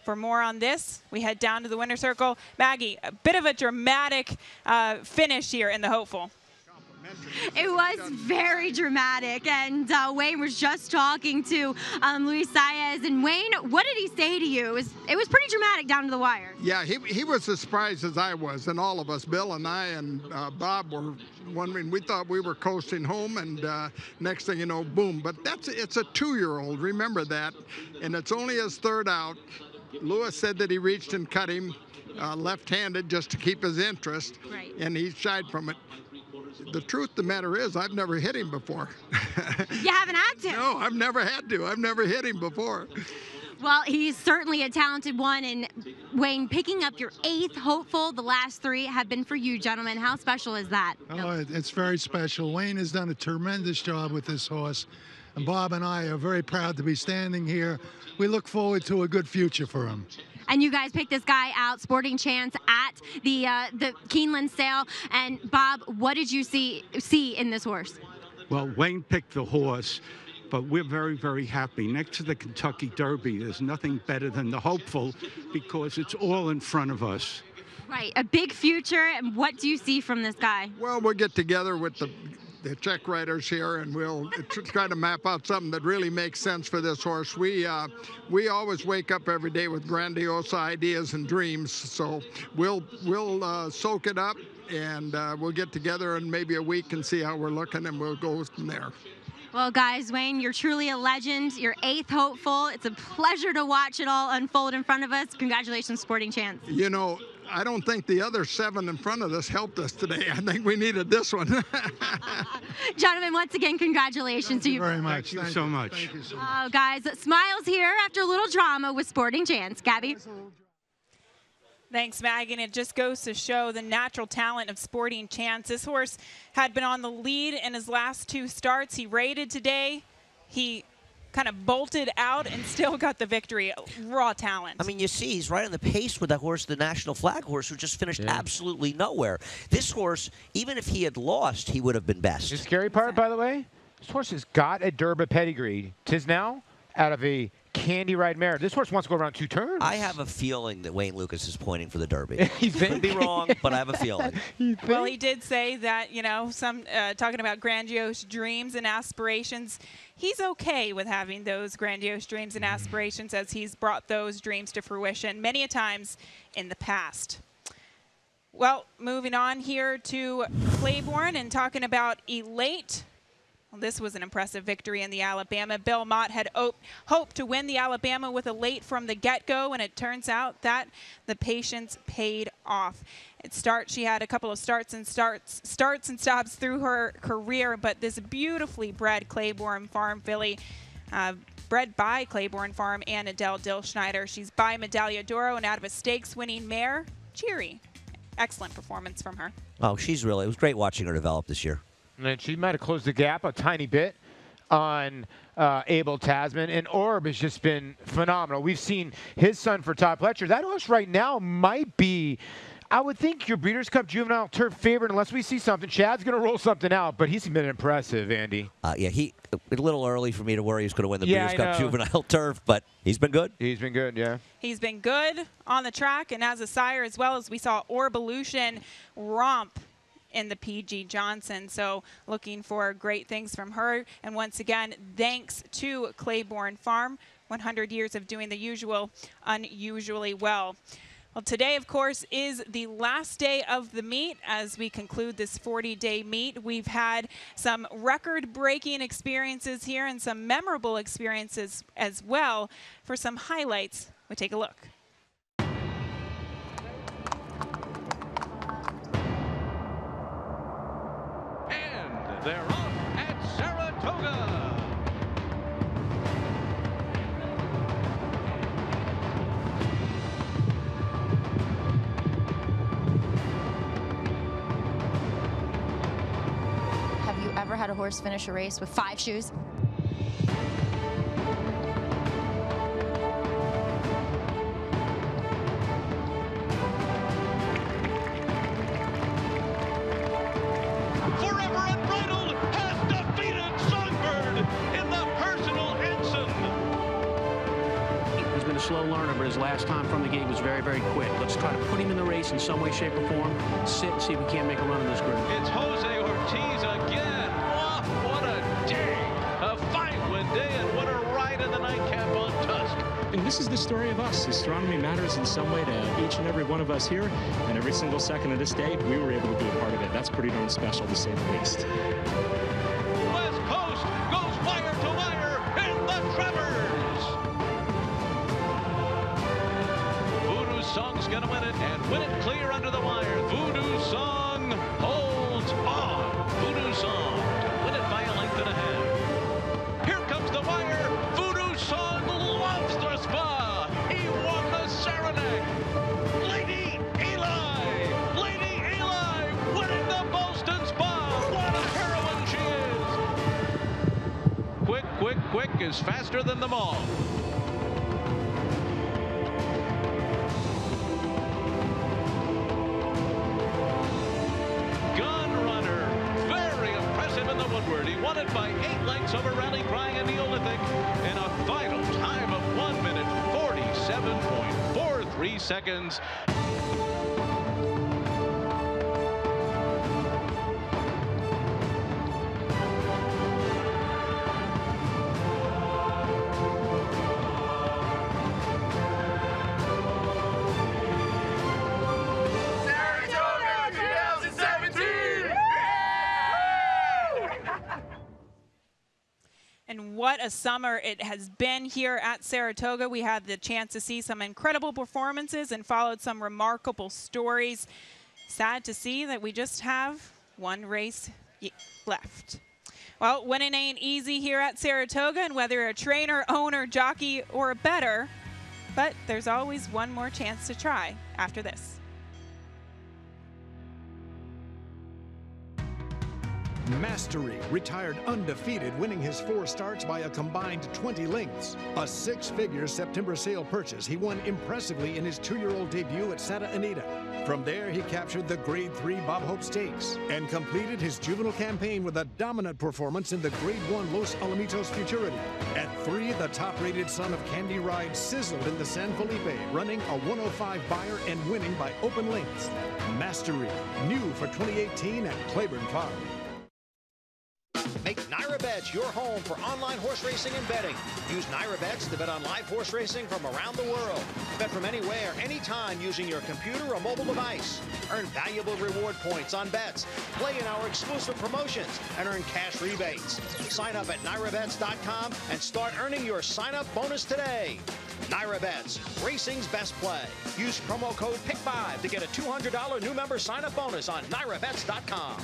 For more on this, we head down to the winner's circle. Maggie, a bit of a dramatic finish here in the hopeful. It was very dramatic, and Wayne was just talking to Luis Saez. And Wayne, what did he say to you? It was pretty dramatic down to the wire. Yeah, he was as surprised as I was, and all of us, Bill and I and Bob, were wondering. We thought we were coasting home, and next thing you know, boom. But it's a 2-year-old, remember that, and it's only his 3rd out. Lewis said that he reached and cut him left-handed just to keep his interest, right, and he shied from it. The truth of the matter is, I've never hit him before. You haven't had to? No, I've never had to. I've never hit him before. Well, he's certainly a talented one, and Wayne, picking up your 8th hopeful, the last 3 have been for you, gentlemen. How special is that? Oh, it's very special. Wayne has done a tremendous job with this horse, and Bob and I are very proud to be standing here. We look forward to a good future for him. And you guys picked this guy out, Sporting Chance, at the Keeneland sale. And Bob, what did you see in this horse? Well, Wayne picked the horse, but we're very, very happy. Next to the Kentucky Derby, there's nothing better than the hopeful because it's all in front of us. Right, a big future. And what do you see from this guy? Well, we'll get together with the check writers here, and we'll try to map out something that really makes sense for this horse. We always wake up every day with grandiose ideas and dreams, so we'll soak it up, and we'll get together in maybe a week and see how we're looking, and we'll go from there. Well, guys, Wayne, you're truly a legend. Your 8th hopeful. It's a pleasure to watch it all unfold in front of us. Congratulations, Sporting Chance. You know, I don't think the other 7 in front of us helped us today. I think we needed this one. Gentlemen, once again, congratulations to you. Very much. Thank you so much. Thank you so much. Oh, guys, smiles here after a little drama with Sporting Chance. Gabby? Thanks, Maggie. And it just goes to show the natural talent of Sporting Chance. This horse had been on the lead in his last 2 starts. He rated today. He kind of bolted out and still got the victory. Raw talent. I mean, you see, he's right on the pace with that horse, the National Flag horse, who just finished absolutely nowhere. This horse, even if he had lost, he would have been best. The scary part, by the way, this horse has got a Derby pedigree. 'Tis now out of a Candy Ride mare. This horse wants to go around 2 turns. I have a feeling that Wayne Lucas is pointing for the Derby. Could be wrong, but I have a feeling. Well, he did say that, you know, some talking about grandiose dreams and aspirations. He's okay with having those grandiose dreams and aspirations, as he's brought those dreams to fruition many a times in the past. Well, moving on here to Claiborne and talking about Elate. Well, this was an impressive victory in the Alabama. Bill Mott had hoped to win the Alabama with Elate from the get-go, and it turns out that the patience paid off. She had a couple of starts and stops through her career, but this beautifully bred Claiborne Farm filly, bred by Claiborne Farm and Adele Dilschneider. She's by Medaglia d'Oro and out of a stakes-winning mare, Cheery. Excellent performance from her. Oh, it was great watching her develop this year. And she might have closed the gap a tiny bit on Abel Tasman. And Orb has just been phenomenal. We've seen his son for Todd Pletcher. That horse right now might be, I would think, your Breeders' Cup Juvenile Turf favorite unless we see something. Chad's going to roll something out, but he's been impressive, Andy. Yeah, a little early for me to worry he's going to win the Breeders' Cup Juvenile Turf, but he's been good. He's been good, yeah. He's been good on the track and as a sire, as well as we saw Orbelution romp in the P.G. Johnson. So looking for great things from her. And once again, thanks to Claiborne Farm, 100 years of doing the usual unusually well. Well, today, of course, is the last day of the meet as we conclude this 40-day meet. We've had some record-breaking experiences here and some memorable experiences as well. For some highlights, we take a look. They're off at Saratoga. Have you ever had a horse finish a race with 5 shoes? Slow learner, but his last time from the gate was very, very quick. Let's try to put him in the race in some way, shape, or form. Sit and see if we can't make a run in this group. It's Jose Ortiz again. Oh, what a day. A 5-win day, and what a ride in the nightcap on Tusk. And this is the story of us. Astronomy matters in some way to each and every one of us here, and every single second of this day, we were able to be a part of it. That's pretty darn special, to say the least. West Coast goes wire to wire in the Trevors. Song's gonna win it and win it clear under the wire. Voodoo Song holds on. Voodoo Song to win it by a length and a half. Here comes the wire. Voodoo Song loves the spa. He won the Saratoga. Lady Eli winning the Boston Spa. What a heroine she is. Quick is faster than them all. He won it by 8 lengths over Rally Crying and Neolithic in a final time of 1 minute 47.43 seconds. And what a summer it has been here at Saratoga. We had the chance to see some incredible performances and followed some remarkable stories. Sad to see that we just have one race left. Well, winning ain't easy here at Saratoga, and whether a trainer, owner, jockey, or a bettor, but there's always one more chance to try. after this. Mastery retired undefeated, winning his 4 starts by a combined 20 lengths. A 6-figure September sale purchase, he won impressively in his 2-year-old debut at Santa Anita. From there, he captured the Grade 3 Bob Hope Stakes and completed his juvenile campaign with a dominant performance in the Grade 1 Los Alamitos Futurity. At 3, the top-rated son of Candy Ride sizzled in the San Felipe, running a 105 buyer and winning by open lengths. Mastery, new for 2018 at Claiborne Farm. Make NyraBets your home for online horse racing and betting. Use NyraBets to bet on live horse racing from around the world. Bet from anywhere, anytime using your computer or mobile device. Earn valuable reward points on bets. Play in our exclusive promotions and earn cash rebates. Sign up at NyraBets.com and start earning your sign-up bonus today. NyraBets, racing's best play. Use promo code PICK5 to get a $200 new member sign-up bonus on NyraBets.com.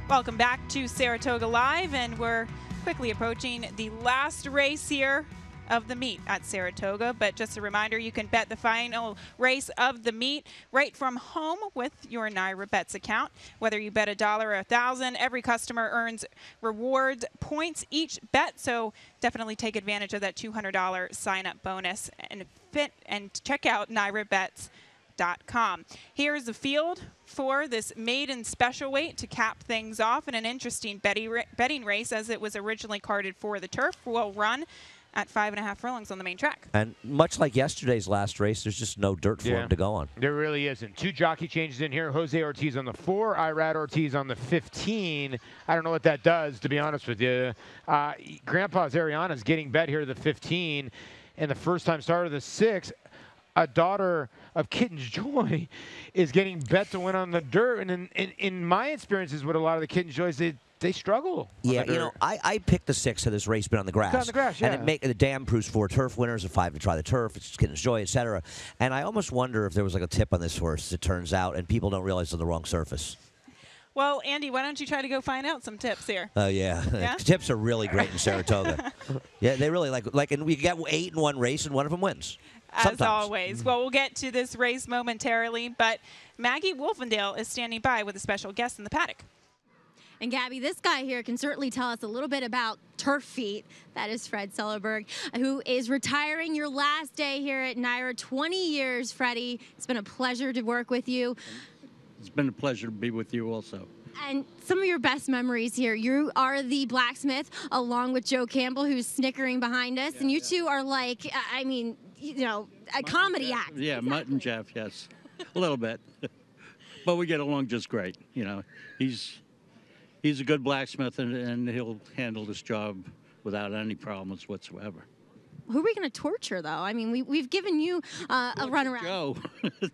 Welcome back to Saratoga Live, and we're quickly approaching the last race here of the meet at Saratoga. But just a reminder, you can bet the final race of the meet right from home with your NyraBets account. Whether you bet $1 or $1,000, every customer earns reward points each bet. So definitely take advantage of that $200 sign-up bonus and check out NyraBets.com. Here's the field for this maiden special weight to cap things off in an interesting betting race, as it was originally carded for the turf. Will run at 5.5 furlongs on the main track. And much like yesterday's last race, there's just no dirt for him to go on. There really isn't. 2 jockey changes in here. Jose Ortiz on the 4, Irad Ortiz on the 15. I don't know what that does, to be honest with you. Grandpa's Ariana's getting bet here the 15, and the first-time starter the 6. A daughter of Kitten's Joy is getting bet to win on the dirt. And in my experiences with a lot of the Kitten's Joys, they struggle. Yeah, you know, I picked the 6 of this race, been on the grass. It's on the grass, yeah. And the dam proves 4 turf winners, a 5 to try the turf, it's Kitten's Joy, etc. And I almost wonder if there was like a tip on this horse, as it turns out, and people don't realize it's on the wrong surface. Well, Andy, why don't you try to go find out some tips here? Oh, yeah. Tips are really great in Saratoga. Yeah, they really like, and we get 8 in one race, and one of them wins. As Sometimes. always. Well, we'll get to this race momentarily, but Maggie Wolfendale is standing by with a special guest in the paddock. And Gabby, this guy here can certainly tell us a little bit about turf feet. That is Fred Sellerberg, who is retiring your last day here at Nyra. 20 years, Freddie. It's been a pleasure to work with you. It's been a pleasure to be with you also. And some of your best memories here. You are the blacksmith, along with Joe Campbell, who's snickering behind us. And you two are like, I mean, a comedy act. Yeah, Mutt and Jeff, yes. A little bit. But we get along just great. He's a good blacksmith, and he'll handle this job without any problems whatsoever. Who are we going to torture, though? I mean, we've given you a run around. Joe.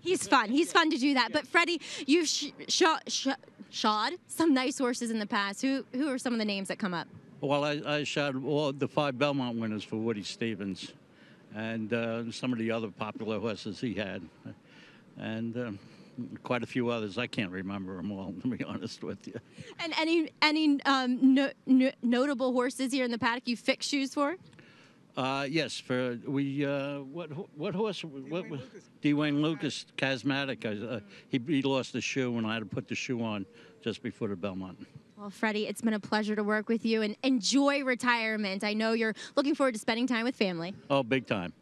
He's fun. He's fun to do that. But, Freddie, you've shod some nice horses in the past. Who are some of the names that come up? Well, I shot all the 5 Belmont winners for Woody Stevens and some of the other popular horses he had. And quite a few others. I can't remember them all, to be honest with you. And any notable horses here in the paddock you fixed shoes for? Yes, for what horse? Dwayne Lucas, Charismatic. He lost the shoe, and I had to put the shoe on just before the Belmont. Well, Freddie, it's been a pleasure to work with you, and enjoy retirement. I know you're looking forward to spending time with family. Oh, big time.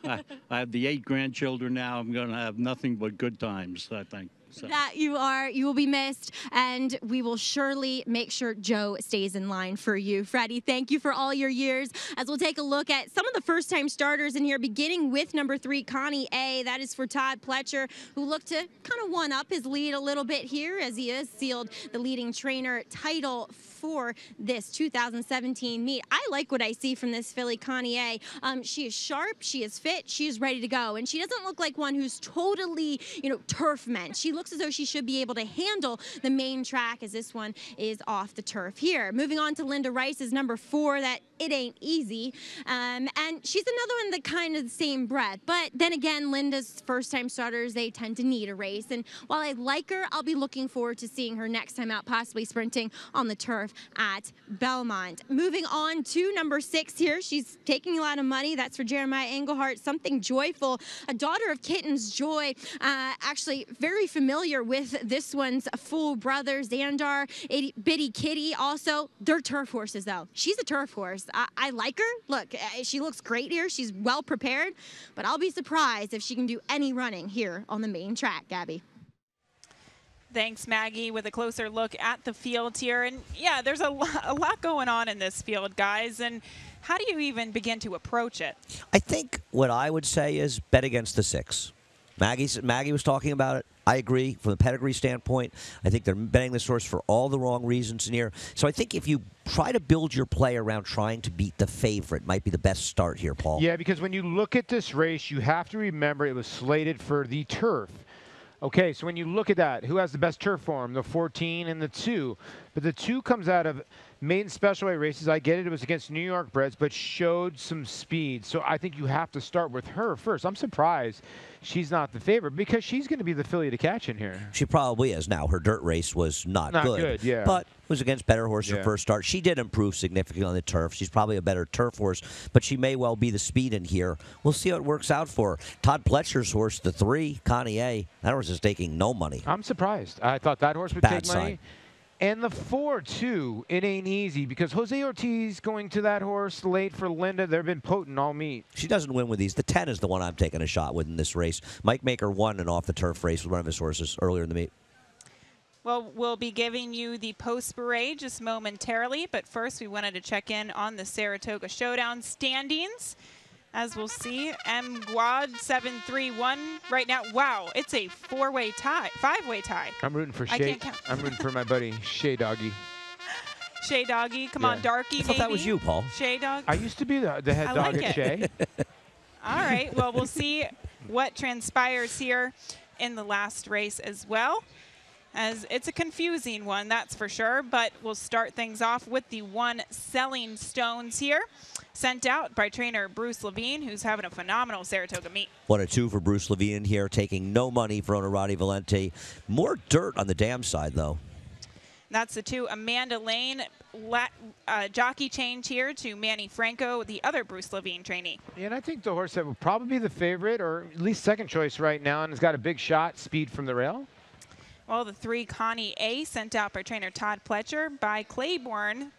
I have the 8 grandchildren now. I'm going to have nothing but good times, I think. So. That you are. You will be missed, and we will surely make sure Joe stays in line for you. Freddie, thank you for all your years. As we'll take a look at some of the first-time starters in here, beginning with number 3, Connie A. That is for Todd Pletcher, who looked to kind of one-up his lead a little bit here as he has sealed the leading trainer title for this 2017 meet. I like what I see from this filly, Connie A. She is sharp, she is fit, she is ready to go, and she doesn't look like one who's totally, turf meant. She looks as though she should be able to handle the main track, as this one is off the turf here. Moving on to Linda Rice's number 4, that it ain't easy. And she's another one that kind of the same breath. But then again, Linda's first-time starters, they tend to need a race. And while I like her, I'll be looking forward to seeing her next time out, possibly sprinting on the turf at Belmont. Moving on to number 6 here. She's taking a lot of money. That's for Jeremiah Englehart. Something Joyful, a daughter of Kitten's Joy. Actually, very familiar with this one's full brother, Xandar, Bitty Kitty. Also, they're turf horses, though. She's a turf horse. I like her. Look, she looks great here. She's well prepared, but I'll be surprised if she can do any running here on the main track, Gabby. Thanks, Maggie, with a closer look at the field here. And yeah, there's a lot going on in this field, guys. And how do you even begin to approach it? I think what I would say is bet against the 6. Maggie was talking about it. I agree from the pedigree standpoint. I think they're betting this horse for all the wrong reasons in here. So I think if you try to build your play around trying to beat the favorite, might be the best start here, Paul. Yeah, because when you look at this race, you have to remember it was slated for the turf. Okay, so when you look at that, who has the best turf form? The 14 and the 2. But the 2 comes out of maiden special weight races. I get it. It was against New York breds, but showed some speed. So I think you have to start with her first. I'm surprised she's not the favorite because she's going to be the filly to catch in here. She probably is. Now, her dirt race was not good. Yeah. But was against better horse her first start. She did improve significantly on the turf. She's probably a better turf horse, but she may well be the speed in here. We'll see how it works out for her. Todd Pletcher's horse, the 3, Connie A. That horse is taking no money. I'm surprised. I thought that horse would Bad take money. sign. And the 4, too, it ain't easy because Jose Ortiz going to that horse late for Linda. They've been potent all meet. She doesn't win with these. The 10 is the one I'm taking a shot with in this race. Mike Maker won an off-the-turf race with one of his horses earlier in the meet. Well, we'll be giving you the post-parade just momentarily, but first we wanted to check in on the Saratoga Showdown standings. As we'll see, M. Guad 7-3-1 right now. Wow, it's a 4-way tie, 5-way tie. I'm rooting for I Shea. can't count. I'm rooting for my buddy Shea Doggy. Shea Doggy, come on, Darky. I thought that was you, Paul. Shea Dog. I used to be the head I dog like at it. Shea. All right, well, we'll see what transpires here in the last race as well. As it's a confusing one, that's for sure, but we'll start things off with the 1 Selling Stones here, sent out by trainer Bruce Levine, who's having a phenomenal Saratoga meet. 1 or 2 for Bruce Levine here, taking no money for Onorati Valente. More dirt on the dam side, though. That's the 2 Amanda Lane jockey change here to Manny Franco, the other Bruce Levine trainee. Yeah, and I think the horse that would probably be the favorite, or at least second choice right now, and has got a big shot, speed from the rail. Well, the 3 Connie A, sent out by trainer Todd Pletcher by Claiborne,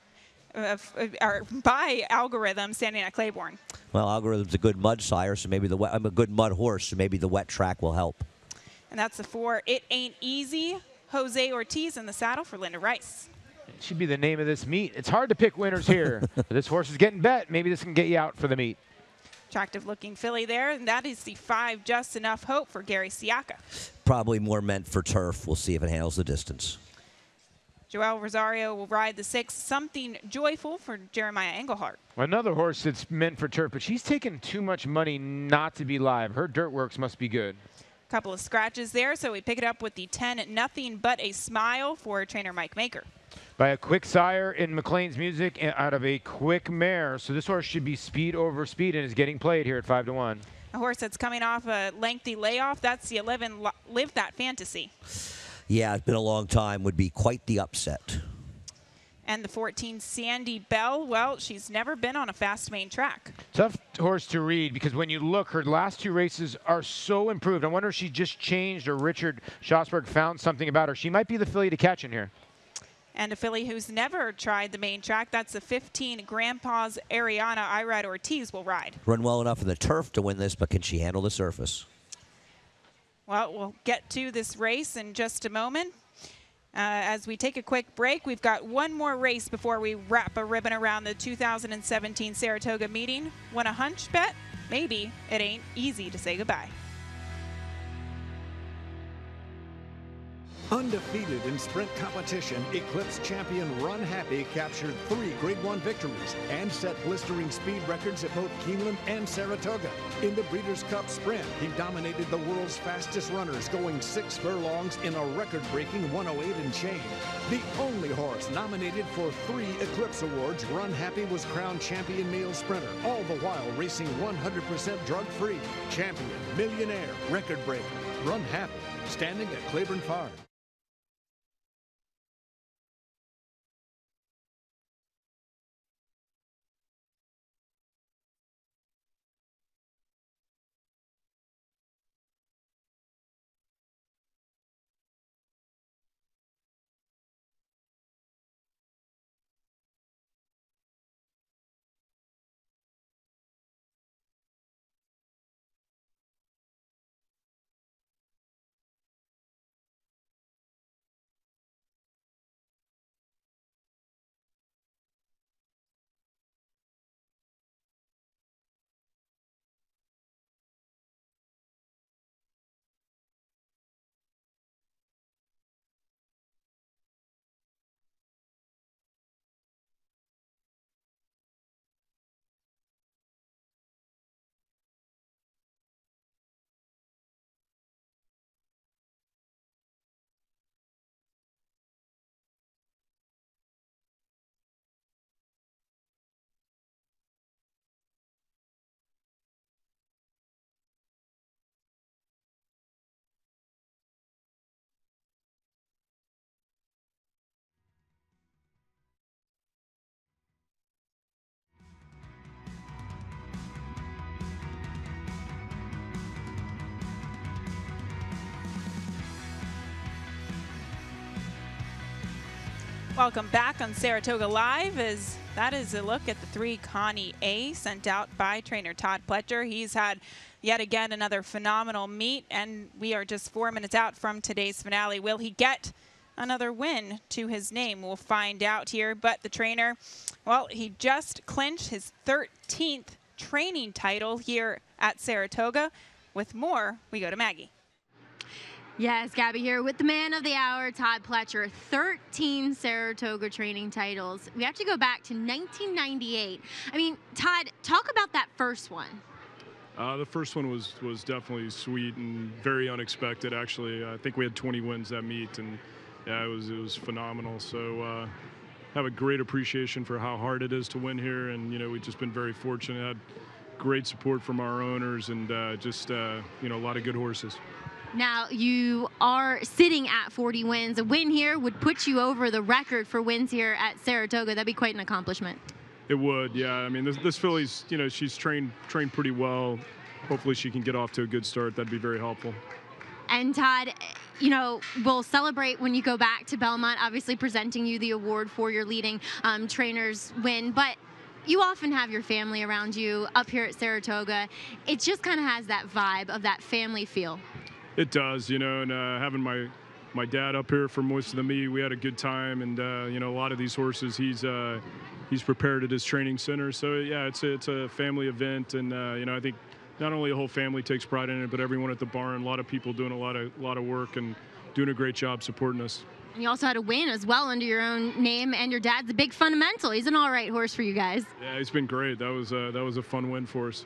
or by Algorithm standing at Claiborne. Well, Algorithm's a good mud sire, so maybe I'm a good mud horse, so maybe the wet track will help. And that's the 4 It Ain't Easy, Jose Ortiz in the saddle for Linda Rice. It should be the name of this meet. It's hard to pick winners here. But this horse is getting bet. Maybe this can get you out for the meet. Attractive looking filly there, and that is the 5 Just Enough Hope for Gary Siaka. Probably more meant for turf. We'll see if it handles the distance. Joel Rosario will ride the 6, Something Joyful for Jeremiah Engelhardt. Another horse that's meant for turf, but she's taking too much money not to be live. Her dirt works must be good. Couple of scratches there, so we pick it up with the 10, Nothing But a Smile for trainer Mike Maker. By a quick sire in McLean's Music out of a quick mare. So this horse should be speed over speed and is getting played here at 5-1. A horse that's coming off a lengthy layoff, that's the 11, Live That Fantasy. Yeah, it's been a long time. Would be quite the upset. And the 14, Sandy Bell, well, she's never been on a fast main track. Tough horse to read because when you look, her last 2 races are so improved. I wonder if she just changed or Richard Schosberg found something about her. She might be the filly to catch in here. And a filly who's never tried the main track, that's the 15, Grandpa's Ariana, Irad Ortiz will ride. Run well enough in the turf to win this, but can she handle the surface? Well, we'll get to this race in just a moment. As we take a quick break, we've got one more race before we wrap a ribbon around the 2017 Saratoga meeting. Want a hunch bet? Maybe it ain't easy to say goodbye. Undefeated in sprint competition, Eclipse champion Run Happy captured 3 Grade 1 victories and set blistering speed records at both Keeneland and Saratoga. In the Breeders' Cup Sprint, he dominated the world's fastest runners, going 6 furlongs in a record-breaking 108 and change. The only horse nominated for 3 Eclipse Awards, Run Happy was crowned champion male sprinter, all the while racing 100% drug-free. Champion, millionaire, record breaker, Run Happy, standing at Claiborne Farm. Welcome back on Saratoga Live, as that is a look at the 3 Connie A sent out by trainer Todd Pletcher. He's had yet again another phenomenal meet, and we are just 4 minutes out from today's finale. Will he get another win to his name? We'll find out here, but the trainer, well, he just clinched his 13th training title here at Saratoga. With more, we go to Maggie. Yes, Gabby here with the man of the hour, Todd Pletcher. 13 Saratoga training titles. We have to go back to 1998. I mean, Todd, talk about that first one. The first one was definitely sweet and very unexpected, actually. I think we had 20 wins that meet, and yeah, it was phenomenal. So have a great appreciation for how hard it is to win here, and you know, we've just been very fortunate. Had great support from our owners, and you know, a lot of good horses. Now, you are sitting at 40 wins. A win here would put you over the record for wins here at Saratoga. That'd be quite an accomplishment. It would, yeah. I mean, this filly's, you know, she's trained pretty well. Hopefully she can get off to a good start. That'd be very helpful. And Todd, you know, we'll celebrate when you go back to Belmont, obviously presenting you the award for your leading trainers win. But you often have your family around you up here at Saratoga. It just kind of has that vibe of that family feel. It does, you know, and having my my dad up here for most of the meet. We had a good time, and you know, a lot of these horses he's prepared at his training center. So yeah, it's a family event, and you know, I think not only the whole family takes pride in it, but everyone at the barn. A lot of people doing a lot of work and doing a great job supporting us. And you also had a win as well under your own name, and your dad's a big fundamental. He's an all right horse for you guys. Yeah, he's been great. That was a fun win for us.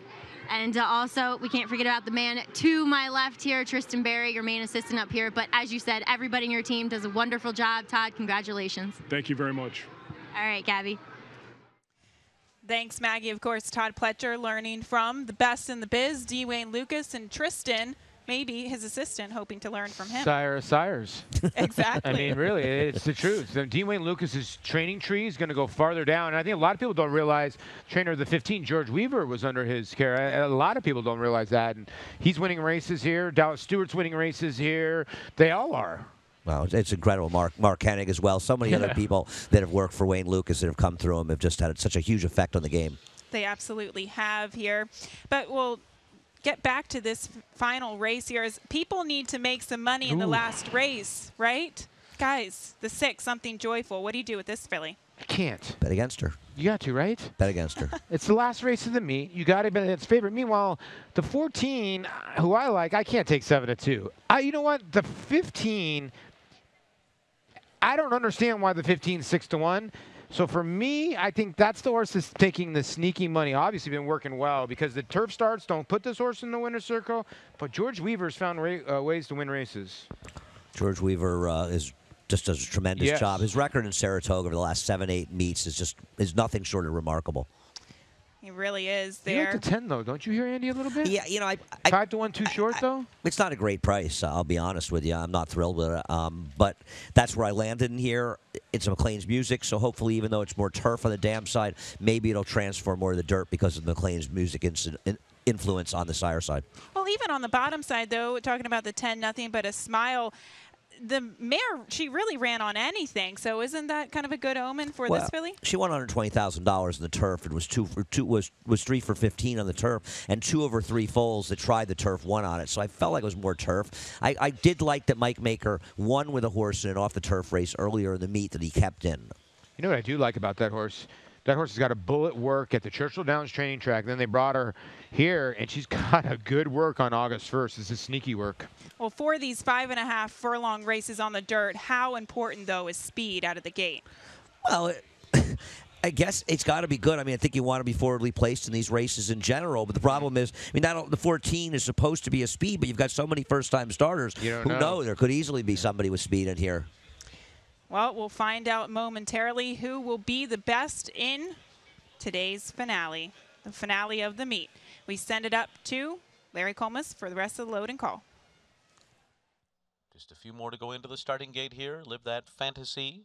And also, we can't forget about the man to my left here, Tristan Berry, your main assistant up here. But as you said, everybody in your team does a wonderful job. Todd, congratulations. Thank you very much. All right, Gabby. Thanks, Maggie. Of course, Todd Pletcher learning from the best in the biz, Dwayne Lucas, and Tristan, maybe his assistant, hoping to learn from him. Sires. Exactly. I mean, really, it's the truth. Dwayne Lucas's training tree is going to go farther down. And I think a lot of people don't realize trainer of the 15, George Weaver, was under his care. A lot of people don't realize that. And he's winning races here. Dallas Stewart's winning races here. They all are. Well, it's incredible. Mark Hennig as well. So many other people that have worked for Wayne Lucas that have come through him have just had such a huge effect on the game. They absolutely have here. But we'll get back to this final race here. As people need to make some money in the last race, right? Guys, the 6, Something Joyful. What do you do with this filly? I can't. Bet against her. You got to, right? Bet against her. It's the last race of the meet. You got to bet its favorite. Meanwhile, the 14, who I like, I can't take 7-2. You know what? The 15, I don't understand why the 15 6-1. So for me, I think that's the horse that's taking the sneaky money. Obviously been working well because the turf starts don't put this horse in the winner's circle. But George Weaver's found ways to win races. George Weaver just does a tremendous job. His record in Saratoga over the last 7-8 meets is nothing short of remarkable. He really is there. You like the 10 though, don't you hear Andy a little bit? Yeah, you know, 5-1 too short though. It's not a great price. I'll be honest with you. I'm not thrilled with it. But that's where I landed in here. It's McLean's music, so hopefully, even though it's more turf on the dam side, maybe it'll transfer more to the dirt because of McLean's music influence on the sire side. Well, even on the bottom side though, talking about the 10 Nothing But a Smile. The mare, she really ran on anything, so isn't that kind of a good omen for this filly? She won $120,000 in the turf. It was 3 for 15 on the turf, and 2 of her 3 foals that tried the turf won on it. So I felt like it was more turf. I did like that Mike Maker won with a horse in an off the turf race earlier in the meet that he kept in. You know what I do like about that horse? That horse has got a bullet work at the Churchill Downs training track. Then they brought her here, and she's got a good work on August 1st. This is sneaky work. Well, for these 5.5 furlong races on the dirt, how important, though, is speed out of the gate? Well, I guess it's got to be good. I mean, I think you want to be forwardly placed in these races in general. But the problem is, I mean, the 14 is supposed to be a speed, but you've got so many first-time starters who know there could easily be somebody with speed in here. Well, we'll find out momentarily who will be the best in today's finale, the finale of the meet. We send it up to Larry Colmus for the rest of the load and call. Just a few more to go into the starting gate here. Live That Fantasy.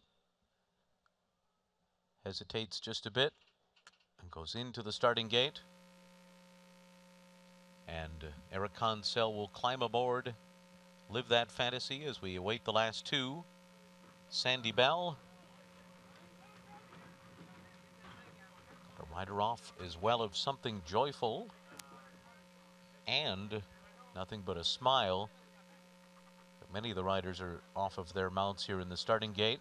Hesitates just a bit and goes into the starting gate. And Eric Consell will climb aboard Live That Fantasy as we await the last 2. Sandy Bell. A rider off as well of Something Joyful. And Nothing But a Smile. But many of the riders are off of their mounts here in the starting gate.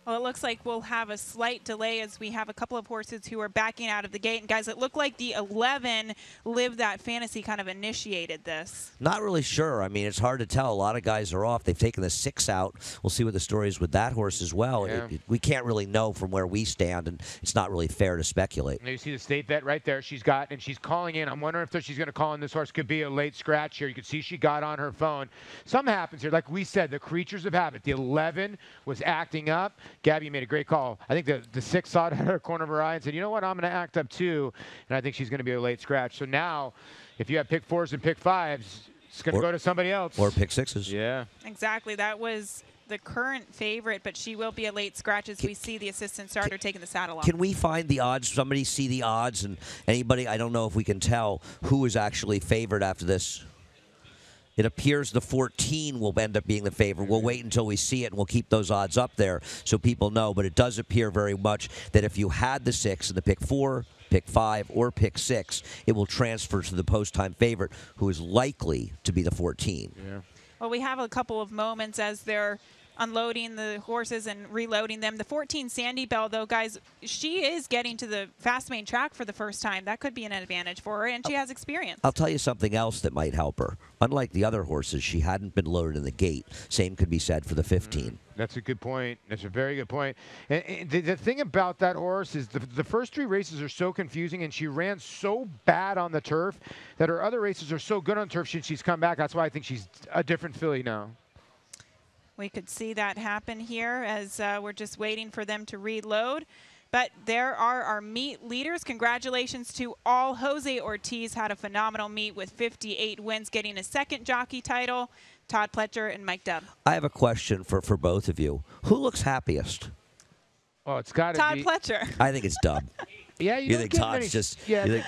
Well, it looks like we'll have a slight delay as we have a couple of horses who are backing out of the gate. And, guys, it looked like the 11 Live That Fantasy kind of initiated this. Not really sure. I mean, it's hard to tell. A lot of guys are off. They've taken the 6 out. We'll see what the story is with that horse as well. Yeah. We can't really know from where we stand, and it's not really fair to speculate. You see the state vet right there. She's calling in. I'm wondering if she's going to call in. This horse could be a late scratch here. You can see she got on her phone. Something happens here. Like we said, the creatures of habit. The 11 was acting up. Gabby made a great call. I think the 6 saw it out of the corner of her eye and said, you know what, I'm going to act up too. And I think she's going to be a late scratch. So now, if you have pick 4s and pick 5s, it's going to go to somebody else. Or pick 6s. Yeah. Exactly. That was the current favorite, but she will be a late scratch as we see the assistant starter taking the saddle off. Can we find the odds? Somebody see the odds? And anybody, I don't know if we can tell who is actually favored after this. It appears the 14 will end up being the favorite. We'll wait until we see it, and we'll keep those odds up there so people know. But it does appear very much that if you had the 6 and the pick 4, pick 5, or pick 6, it will transfer to the post-time favorite, who is likely to be the 14. Yeah. Well, we have a couple of moments as they're unloading the horses and reloading them. The 14 Sandy Bell, though, guys, she is getting to the fast main track for the first time. That could be an advantage for her, and she has experience. I'll tell you something else that might help her. Unlike the other horses, she hadn't been loaded in the gate. Same could be said for the 15. That's a good point. That's a very good point. And the thing about that horse is the first 3 races are so confusing, and she ran so bad on the turf that her other races are so good on turf since she's come back. That's why I think she's a different filly now. We could see that happen here as we're just waiting for them to reload. But there are our meet leaders. Congratulations to all. Jose Ortiz had a phenomenal meet with 58 wins, getting a 2nd jockey title. Todd Pletcher and Mike Dubb. I have a question for both of you. Who looks happiest? Oh, it's got to be Todd Pletcher. I think it's Dubb. Yeah, you think Todd's just... Yeah.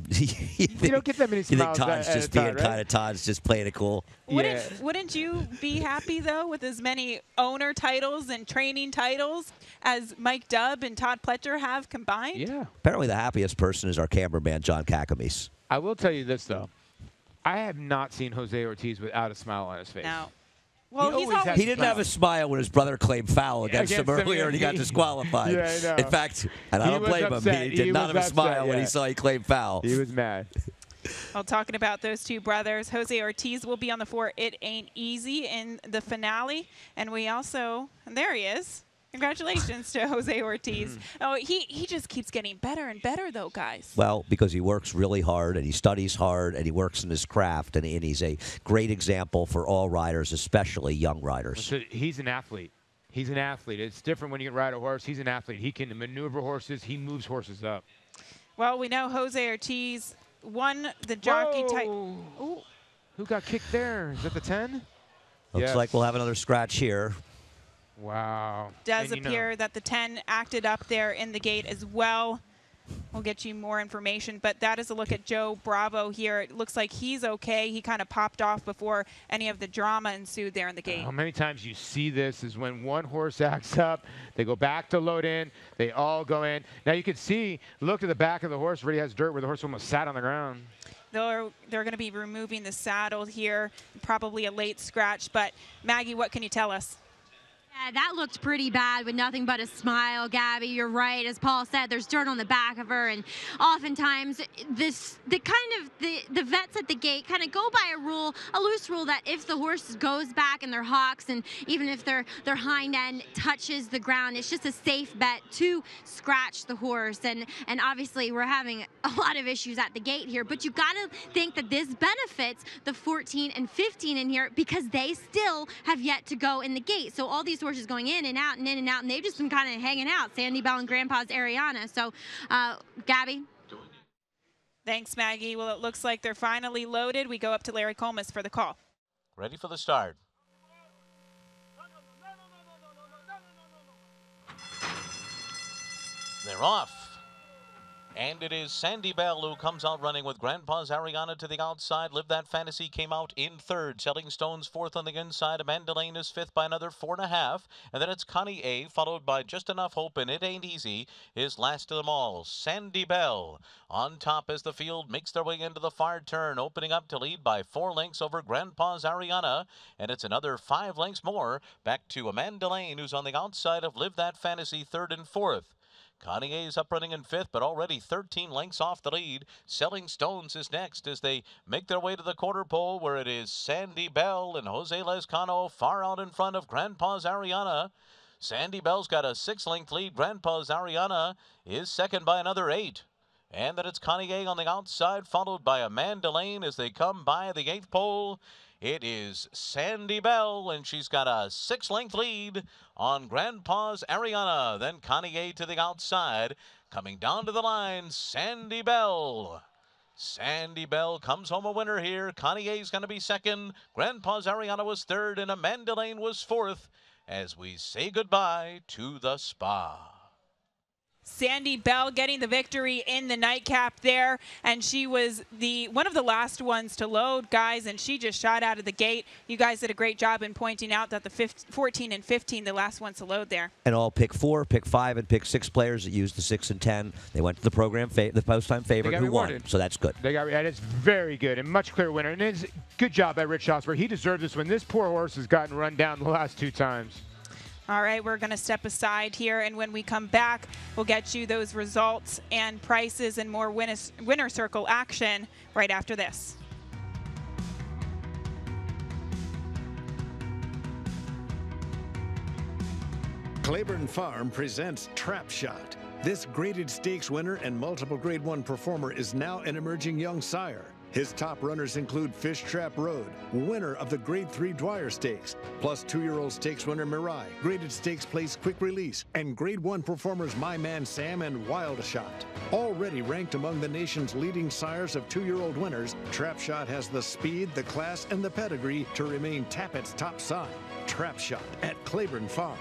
You don't get that many smiles. You think Todd's just being kind of Todd's just playing it cool? Wouldn't you be happy, though, with as many owner titles and training titles as Mike Dubb and Todd Pletcher have combined? Yeah. Apparently the happiest person is our cameraman, John Kakamis. I will tell you this, though. I have not seen Jose Ortiz without a smile on his face. No. Well, he didn't have a smile when his brother claimed foul against him earlier and he got disqualified. Yeah, I know. In fact, and I don't blame him, he did not have a smile when he saw he claimed foul. He was mad. Well, talking about those 2 brothers, Jose Ortiz will be on the 4 It Ain't Easy in the finale. And we also, and there he is. Congratulations to Jose Ortiz. Oh, he just keeps getting better and better, though, guys. Well, because he works really hard and he studies hard and he works in his craft, and he's a great example for all riders, especially young riders. So he's an athlete. He's an athlete. It's different when you can ride a horse. He's an athlete. He can maneuver horses. He moves horses up. Well, we know Jose Ortiz won the jockey title. Who got kicked there? Is that the 10? Looks like we'll have another scratch here. Wow. Does appear that the 10 acted up there in the gate as well. We'll get you more information, but that is a look at Joe Bravo here. It looks like he's okay. He kind of popped off before any of the drama ensued there in the gate. How many times you see this is when one horse acts up, they go back to load in, they all go in. Now you can see, look at the back of the horse, already has dirt where the horse almost sat on the ground. They're going to be removing the saddle here, probably a late scratch, but Maggie, what can you tell us? Yeah, that looked pretty bad with nothing but a smile, Gabby. You're right. As Paul said, there's dirt on the back of her, and oftentimes the vets at the gate kind of go by a loose rule that if the horse goes back and their hocks, and even if their hind end touches the ground, it's just a safe bet to scratch the horse. And obviously we're having a lot of issues at the gate here, but you got to think that this benefits the 14 and 15 in here because they still have yet to go in the gate. So all these horses going in and out and in and out, and they've just been kind of hanging out. Sandy Bell and Grandpa's Ariana. So, Gabby. Thanks, Maggie. Well, it looks like they're finally loaded. We go up to Larry Colmus for the call. Ready for the start. They're off. And it is Sandy Bell who comes out running with Grandpa's Ariana to the outside. Live That Fantasy came out in 3rd. Selling Stones 4th on the inside. Amanda Lane is 5th by another 4.5. And then it's Connie A, followed by Just Enough Hope, and It Ain't Easy is last of them all. Sandy Bell on top as the field makes their way into the far turn, opening up to lead by 4 lengths over Grandpa's Ariana. And it's another 5 lengths more back to Amanda Lane, who's on the outside of Live That Fantasy, 3rd and 4th. Connie A is up running in 5th, but already 13 lengths off the lead. Selling Stones is next as they make their way to the quarter pole, where it is Sandy Bell and Jose Lezcano far out in front of Grandpa's Ariana. Sandy Bell's got a 6-length lead. Grandpa's Ariana is second by another 8. And then it's Connie A on the outside, followed by Amanda Lane as they come by the 8th pole. It is Sandy Bell, and she's got a 6-length lead on Grandpa's Ariana. Then Connie A to the outside. Coming down to the line, Sandy Bell. Sandy Bell comes home a winner here. Connie A's going to be 2nd. Grandpa's Ariana was 3rd, and Amanda Lane was 4th as we say goodbye to the Spa. Sandy Bell getting the victory in the nightcap there, and she was one of the last ones to load, guys, and she just shot out of the gate. You guys did a great job in pointing out that the 14 and 15, the last ones to load there. And all pick 4, pick 5, and pick 6 players that used the 6 and 10. They went to the program, the post-time favorite who won. So that's good. That is very good and much clear winner. And it's good job by Rich Schosberg. He deserved this win. This poor horse has gotten run down the last 2 times. All right, we're going to step aside here, and when we come back, we'll get you those results and prices and more winner circle action right after this. Claiborne Farm presents Trap Shot. This graded stakes winner and multiple Grade 1 performer is now an emerging young sire. His top runners include Fish Trap Road, winner of the Grade 3 Dwyer Stakes, plus 2-year-old stakes winner Mirai, graded stakes place Quick Release, and Grade 1 performers My Man Sam and Wild Shot. Already ranked among the nation's leading sires of 2-year-old winners, Trap Shot has the speed, the class, and the pedigree to remain Tappett's top side. Trap Shot at Claiborne Farm.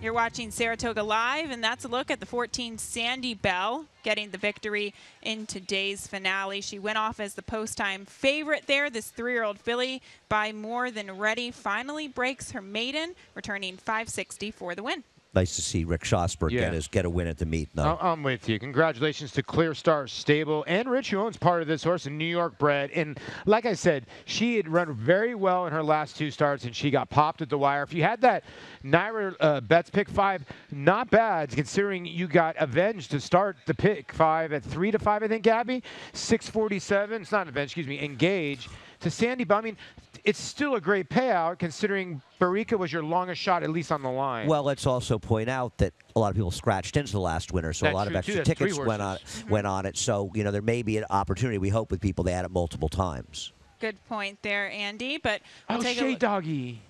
You're watching Saratoga Live, and that's a look at the 14 Sandy Bell getting the victory in today's finale. She went off as the post-time favorite there. This 3-year-old filly, by More Than Ready, finally breaks her maiden, returning $560 for the win. Nice to see Rick Schosberg get a win at the meet. No. I'm with you. Congratulations to Clear Star Stable and Rich, who owns part of this horse, in New York bred. And like I said, she had run very well in her last 2 starts, and she got popped at the wire. If you had that Naira Betts pick 5, not bad, considering you got Avenged to start the pick 5 at 3-5, I think, Gabby. 647. It's not Avenged, excuse me. Engage to Sandy Bell. I mean, it's still a great payout, considering Barica was your longest shot, at least on the line. Well, let's also point out that a lot of people scratched into the last winner, so a lot of extra tickets went on it. So, you know, there may be an opportunity, we hope, with people they add it multiple times. Good point there, Andy. But we'll take Shea a look. Doggy.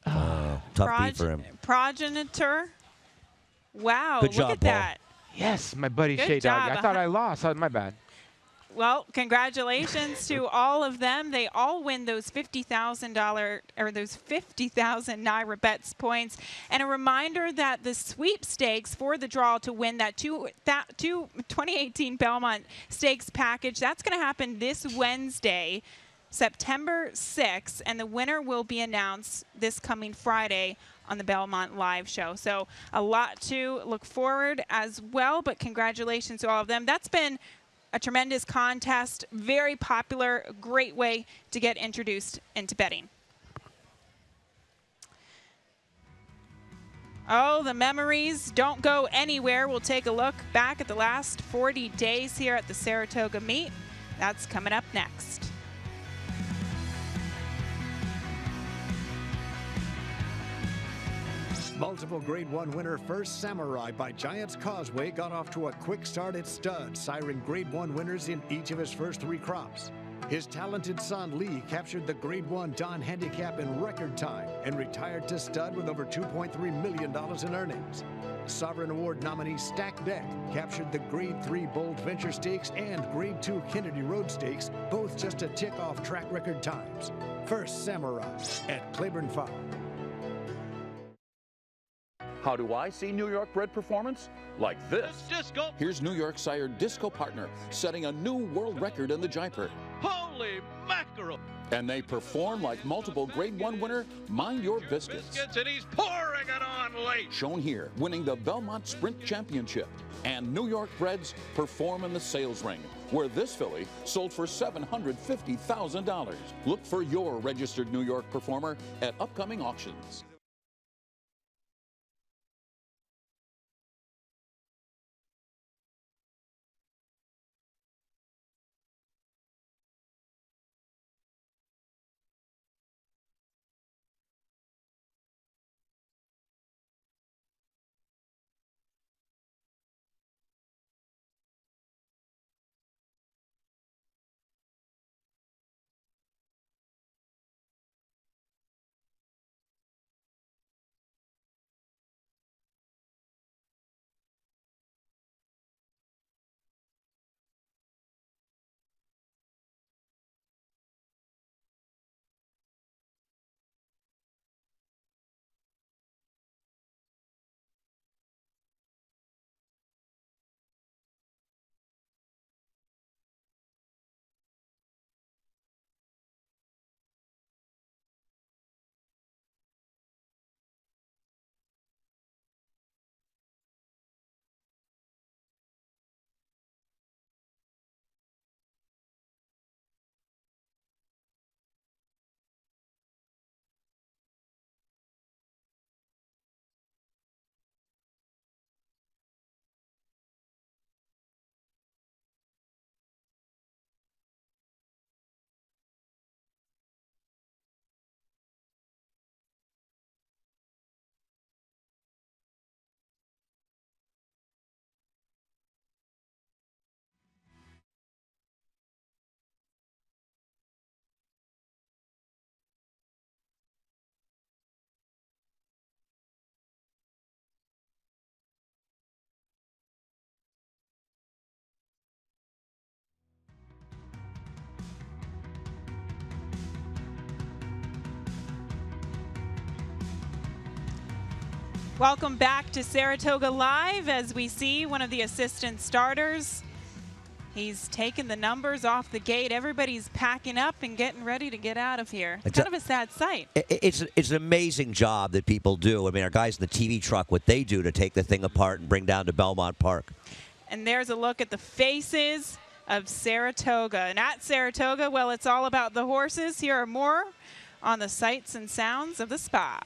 Tough beat for him. Progenitor. Wow, Good job, look at that. Yes, my buddy Good Shea job. Doggy. I thought I lost. My bad. Well, congratulations to all of them. They all win those $50,000 or those 50,000 Naira Betts points. And a reminder that the sweepstakes for the draw to win that 2018 Belmont Stakes package, that's going to happen this Wednesday, September 6th, and the winner will be announced this coming Friday on the Belmont Live show. So a lot to look forward as well, but congratulations to all of them. That's been a tremendous contest, very popular, great way to get introduced into betting. Oh, the memories don't go anywhere. We'll take a look back at the last 40 days here at the Saratoga meet. That's coming up next. Multiple Grade 1 winner First Samurai by Giants Causeway got off to a quick start at stud, siring Grade 1 winners in each of his first 3 crops. His talented son Lee captured the Grade 1 Don Handicap in record time and retired to stud with over $2.3 million in earnings. Sovereign Award nominee Stack Deck captured the Grade 3 Bold Venture Stakes and Grade 2 Kennedy Road Stakes, both just to tick off track record times. First Samurai at Claiborne Farm. How do I see New York bred performance? Like this. Disco. Here's New York sire Disco Partner setting a new world record in the Jaipur. Holy mackerel. And they perform like multiple Grade 1 winner Mind Your Biscuits. And he's pouring it on late. Shown here, winning the Belmont Sprint Championship. And New York breds perform in the sales ring, where this filly sold for $750,000. Look for your registered New York performer at upcoming auctions. Welcome back to Saratoga Live as we see one of the assistant starters. He's taken the numbers off the gate. Everybody's packing up and getting ready to get out of here. It's kind of a sad sight. It's an amazing job that people do. I mean, our guys in the TV truck, what they do to take the thing apart and bring down to Belmont Park. And there's a look at the faces of Saratoga. And at Saratoga, well, it's all about the horses. Here are more on the sights and sounds of the spa.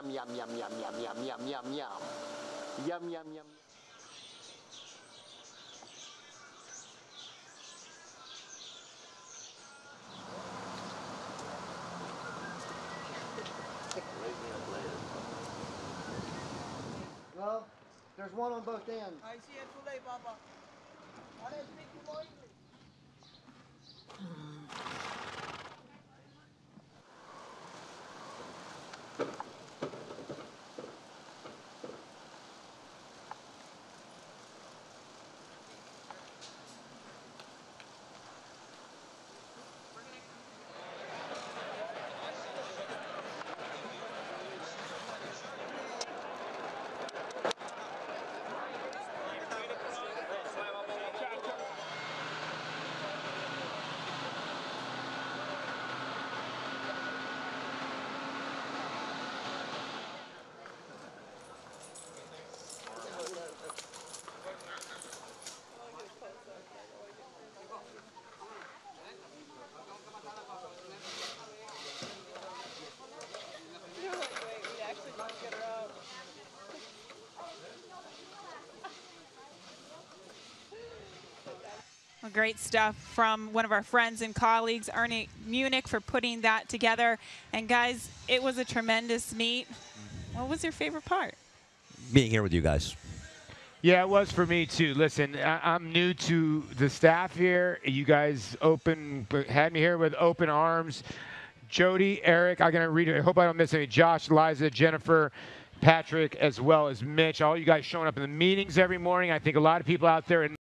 Yum, yum, yum, yum, yum, yum, yum, yum, yum. Yum, yum, yum. Well, there's one on both ends. I see it too late, Papa. I didn't speak too long. Well, great stuff from one of our friends and colleagues, Ernie Munich, for putting that together. And guys, it was a tremendous meet. What was your favorite part? Being here with you guys. Yeah, it was for me too. Listen, I'm new to the staff here. You guys had me here with open arms. Jody, Eric, I'm going to read it. I hope I don't miss any. Josh, Liza, Jennifer, Patrick, as well as Mitch. All you guys showing up in the meetings every morning. I think a lot of people out there in